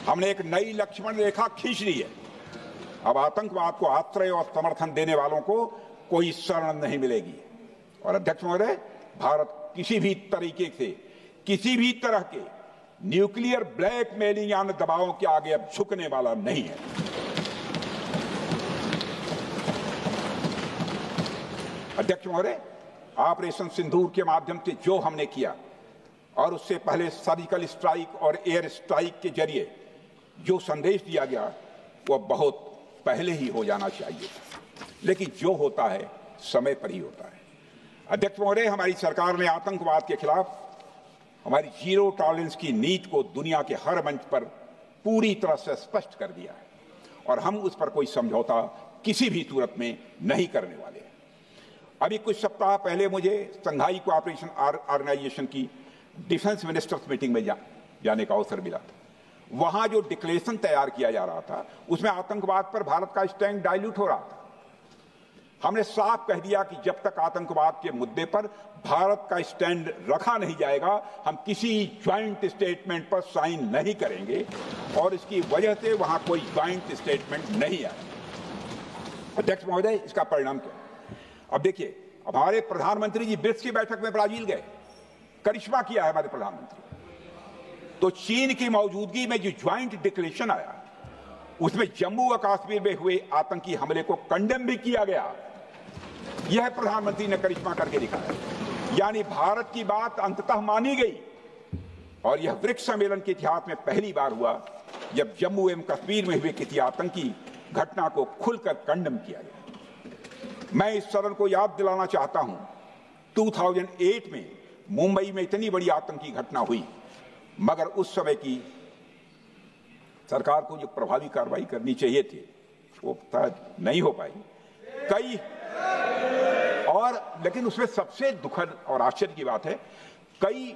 B: हमने एक नई लक्ष्मण रेखा खींच ली है। अब आतंकवाद को आश्रय और समर्थन देने वालों को कोई शरण नहीं मिलेगी। और अध्यक्ष महोदय, भारत किसी भी तरह के न्यूक्लियर ब्लैकमेलिंग या दबावों के आगे अब झुकने वाला नहीं है। अध्यक्ष महोदय, ऑपरेशन सिंदूर के माध्यम से जो हमने किया और उससे पहले सर्जिकल स्ट्राइक और एयर स्ट्राइक के जरिए जो संदेश दिया गया वह बहुत पहले ही हो जाना चाहिए, लेकिन जो होता है समय पर ही होता है। अध्यक्ष महोदय, हमारी सरकार ने आतंकवाद के खिलाफ हमारी जीरो टॉलरेंस की नीति को दुनिया के हर मंच पर पूरी तरह से स्पष्ट कर दिया है और हम उस पर कोई समझौता किसी भी सूरत में नहीं करने वाले हैं। अभी कुछ सप्ताह पहले मुझे शंघाई कोऑपरेशन ऑर्गेनाइजेशन की डिफेंस मिनिस्टर्स मीटिंग में जाने का अवसर मिला था। वहां जो डिक्लेरेशन तैयार किया जा रहा था उसमें आतंकवाद पर भारत का स्टैंड डाइल्यूट हो रहा था। हमने साफ कह दिया कि जब तक आतंकवाद के मुद्दे पर भारत का स्टैंड रखा नहीं जाएगा हम किसी ज्वाइंट स्टेटमेंट पर साइन नहीं करेंगे और इसकी वजह से वहां कोई ज्वाइंट स्टेटमेंट नहीं आया। अध्यक्ष महोदय, इसका परिणाम क्या? अब देखिए, हमारे प्रधानमंत्री जी ब्रिक्स की बैठक में ब्राजील गए, करिश्मा किया है हमारे प्रधानमंत्री। तो चीन की मौजूदगी में जो ज्वाइंट डिक्लेरेशन आया उसमें जम्मू व कश्मीर में हुए आतंकी हमले को कंडेम भी किया गया। यह प्रधानमंत्री ने करिश्मा करके दिखाया, यानी भारत की बात अंततः मानी गई। और यह ब्रिक्स सम्मेलन के इतिहास में पहली बार हुआ जब जम्मू एवं कश्मीर में हुए किसी आतंकी घटना को खुलकर कंडेम किया गया। मैं इस सदन को याद दिलाना चाहता हूं, 2008 में मुंबई में इतनी बड़ी आतंकी घटना हुई, मगर उस समय की सरकार को जो प्रभावी कार्रवाई करनी चाहिए थी वो शायद नहीं हो पाई। लेकिन उसमें सबसे दुखद और आश्चर्य की बात है, कई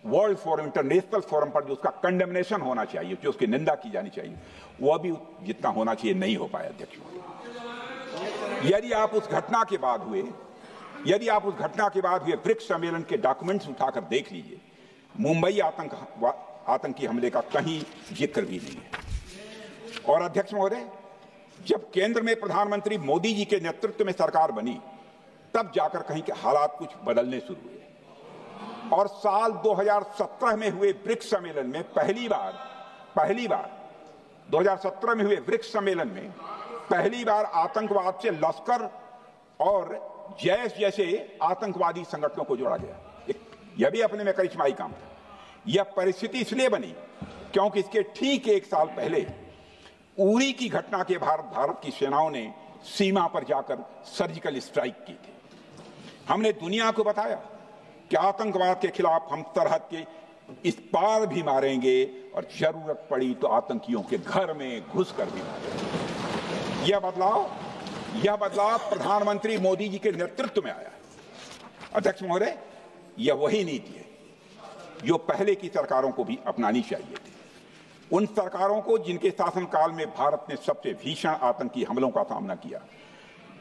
B: वर्ल्ड फोरम, इंटरनेशनल फोरम पर जो उसका कंडेमनेशन होना चाहिए, जो उसकी निंदा की जानी चाहिए, वह भी जितना होना चाहिए नहीं हो पाया। अध्यक्ष, यदि आप उस घटना के बाद हुए ब्रिक्स सम्मेलन के डॉक्यूमेंट्स उठाकर देख लीजिए, मुंबई आतंकी हमले का कहीं जिक्र भी नहीं है। और अध्यक्ष महोदय, जब केंद्र में प्रधानमंत्री मोदी जी के नेतृत्व में सरकार बनी तब जाकर कहीं के हालात कुछ बदलने शुरू हुए और साल 2017 में हुए ब्रिक्स सम्मेलन में पहली बार 2017 में हुए ब्रिक्स सम्मेलन में पहली बार आतंकवाद से लश्कर और जैश जैसे आतंकवादी संगठनों को जोड़ा गया। यह भी अपने में करिश्माई काम था। यह परिस्थिति इसलिए बनी क्योंकि इसके ठीक एक साल पहले उरी की घटना के भारत की सेनाओं ने सीमा पर जाकर सर्जिकल स्ट्राइक की थी। हमने दुनिया को बताया कि आतंकवाद के खिलाफ हम सरहद के इस पार भी मारेंगे और जरूरत पड़ी तो आतंकियों के घर में घुसकर भी मारेंगे। यह बदलाव प्रधानमंत्री मोदी जी के नेतृत्व में आया है। अध्यक्ष महोदय, यह वही नीति है जो पहले की सरकारों को भी अपनानी चाहिए थी। उन सरकारों को जिनके शासनकाल में भारत ने सबसे भीषण आतंकी हमलों का सामना किया,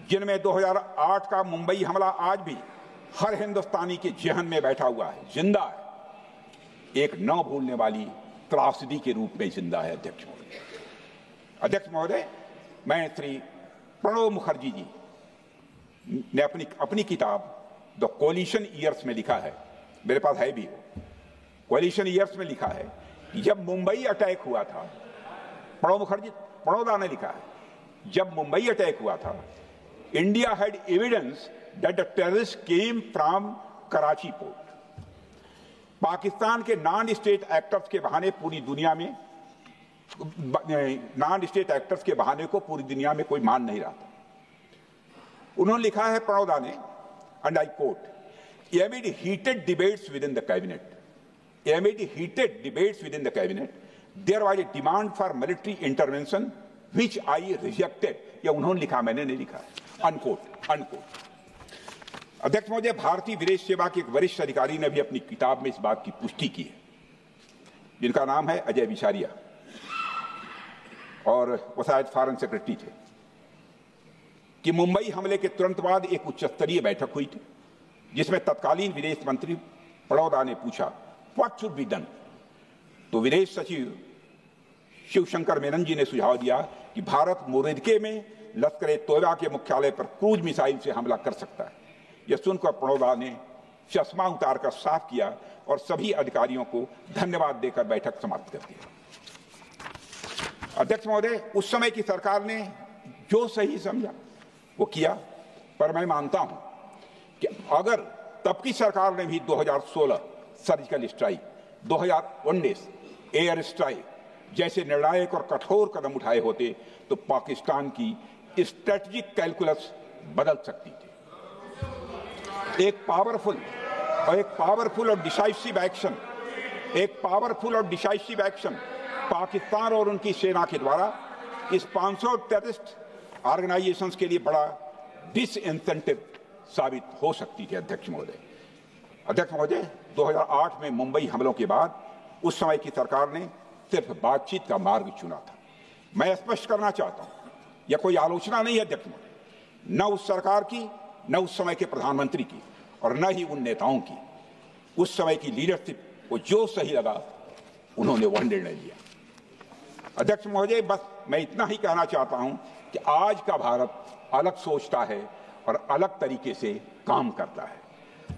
B: जिनमें 2008 का मुंबई हमला आज भी हर हिंदुस्तानी के जेहन में बैठा हुआ है, जिंदा है, एक न भूलने वाली त्रासदी के रूप में जिंदा है। अध्यक्ष महोदय, मैं श्री प्रणब मुखर्जी जी ने अपनी किताब द कोलिशन ईयर्स में लिखा है, मेरे पास है भी, कोलिशन ईयर्स में लिखा है कि जब मुंबई अटैक हुआ था, प्रणोदा ने लिखा है, जब मुंबई अटैक हुआ था, India had evidence that the terrorist came from Karachi port. Pakistan के नॉन स्टेट एक्टर्स के बहाने पूरी दुनिया में, नॉन स्टेट एक्टर्स के बहाने को पूरी दुनिया में कोई मान नहीं रहा था। उन्होंने लिखा है प्रणोदा ने, and I quote, amid heated debates within the cabinet, there was a demand for military intervention which I rejected. यह उन्होंने लिखा, मैंने नहीं लिखा है, unquote. अध्यक्ष महोदय, भारतीय विदेश सेवा के एक वरिष्ठ अधिकारी ने भी अपनी किताब में इस बात की पुष्टि की है, जिनका नाम है अजय विसारिया, और वो शायद फॉरेन सेक्रेटरी थे, कि मुंबई हमले के तुरंत बाद एक उच्च स्तरीय बैठक हुई थी जिसमें तत्कालीन विदेश मंत्री प्रणोदा ने पूछा व्हाट शुड बी डन। तो विदेश सचिव शिवशंकर मेनन जी ने सुझाव दिया कि भारत मोरदके में लश्कर तोयबा के मुख्यालय पर क्रूज मिसाइल से हमला कर सकता है। यह सुनकर प्रणोदा ने चश्मा उतारकर साफ किया और सभी अधिकारियों को धन्यवाद देकर बैठक समाप्त कर दी। अध्यक्ष महोदय, उस समय की सरकार ने जो सही समझा वो किया, पर मैं मानता हूं कि अगर तब की सरकार ने भी 2016 सर्जिकल स्ट्राइक, 2019 एयर स्ट्राइक जैसे निर्णायक और कठोर कदम उठाए होते तो पाकिस्तान की स्ट्रेटेजिक कैलकुलस बदल सकती थी। एक पावरफुल और डिसाइसिव एक्शन पाकिस्तान और उनकी सेना के द्वारा इस 500 टेररिस्ट ऑर्गेनाइजेशंस के लिए बड़ा डिसइंसेंटिव साबित हो सकती थी। अध्यक्ष महोदय, 2008 में मुंबई हमलों के बाद उस समय की सरकार ने सिर्फ बातचीत का मार्ग चुना था। मैं स्पष्ट करना चाहता हूं, यह कोई आलोचना नहीं है अध्यक्ष महोदय, न उस सरकार की, न उस समय के प्रधानमंत्री की, और न ही उन नेताओं की। उस समय की लीडरशिप को जो सही लगा उन्होंने वह निर्णय लिया। अध्यक्ष महोदय, बस मैं इतना ही कहना चाहता हूं कि आज का भारत अलग सोचता है और अलग तरीके से काम करता है।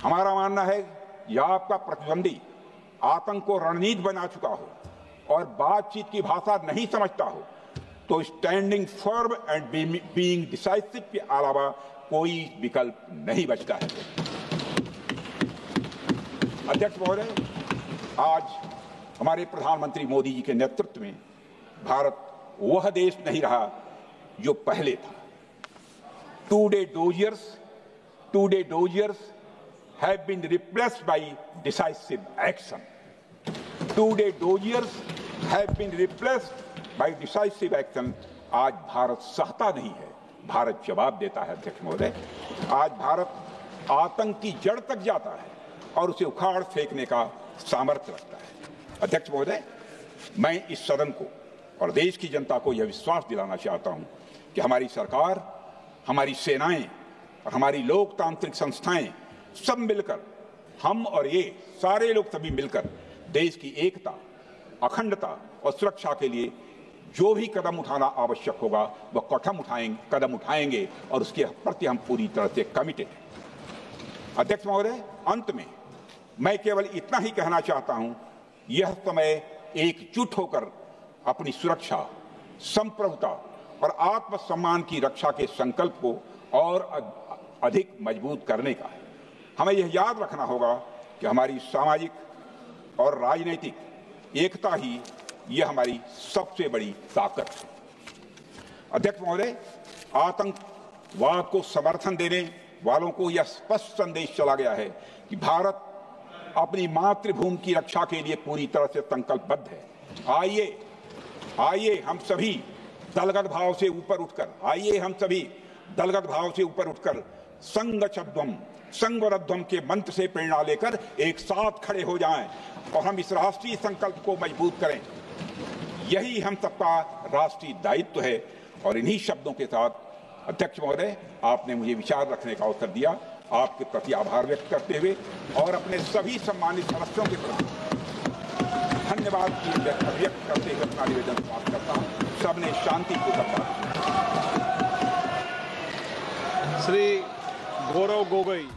B: हमारा मानना है यह आपका प्रतिद्वंदी आतंक को रणनीति बना चुका हो और बातचीत की भाषा नहीं समझता हो तो standing firm and being decisive के अलावा कोई विकल्प नहीं बचता है। अध्यक्ष महोदय, आज हमारे प्रधानमंत्री मोदी जी के नेतृत्व में भारत वह देश नहीं रहा जो पहले था। Today doziers have been replaced by decisive action. आज भारत सहता नहीं है, भारत जवाब देता है। अध्यक्ष महोदय, आज भारत आतंक की जड़ तक जाता है और उसे उखाड़ फेंकने का सामर्थ्य रखता है। अध्यक्ष महोदय, मैं इस सदन को और देश की जनता को यह विश्वास दिलाना चाहता हूं कि हमारी सरकार, हमारी सेनाएं और हमारी लोकतांत्रिक संस्थाएं सब मिलकर, हम और ये सारे लोग सभी मिलकर देश की एकता, अखंडता और सुरक्षा के लिए जो भी कदम उठाना आवश्यक होगा वह कदम उठाएंगे और उसके प्रति हम पूरी तरह से कमिटेड हैं। अध्यक्ष महोदय, अंत में मैं केवल इतना ही कहना चाहता हूं, यह समय एकजुट होकर अपनी सुरक्षा, संप्रभुता और आत्मसम्मान की रक्षा के संकल्प को और अधिक मजबूत करने का है। हमें यह याद रखना होगा कि हमारी सामाजिक और राजनीतिक एकता ही यह हमारी सबसे बड़ी ताकत है। अध्यक्ष महोदय, आतंकवाद को समर्थन देने वालों को यह स्पष्ट संदेश चला गया है कि भारत अपनी मातृभूमि की रक्षा के लिए पूरी तरह से संकल्पबद्ध है। आइए हम सभी दलगत भाव से ऊपर उठकर संगच्छध्वम संगवरध्वम के मंत्र से प्रेरणा लेकर एक साथ खड़े हो जाएं और हम इस राष्ट्रीय संकल्प को मजबूत करें। यही हम सबका राष्ट्रीय दायित्व है। और इन्हीं शब्दों के साथ अध्यक्ष महोदय, आपने मुझे विचार रखने का अवसर दिया। आपके प्रति आभार व्यक्त करते हुए और अपने सभी सम्मानित सदस्यों के प्रति धन्यवाद व्यक्त करते हुए अपना निवेदन समाप्त करता हूं। सबने शांतिपूर्वक बात।
A: श्री गौरव गोगोई।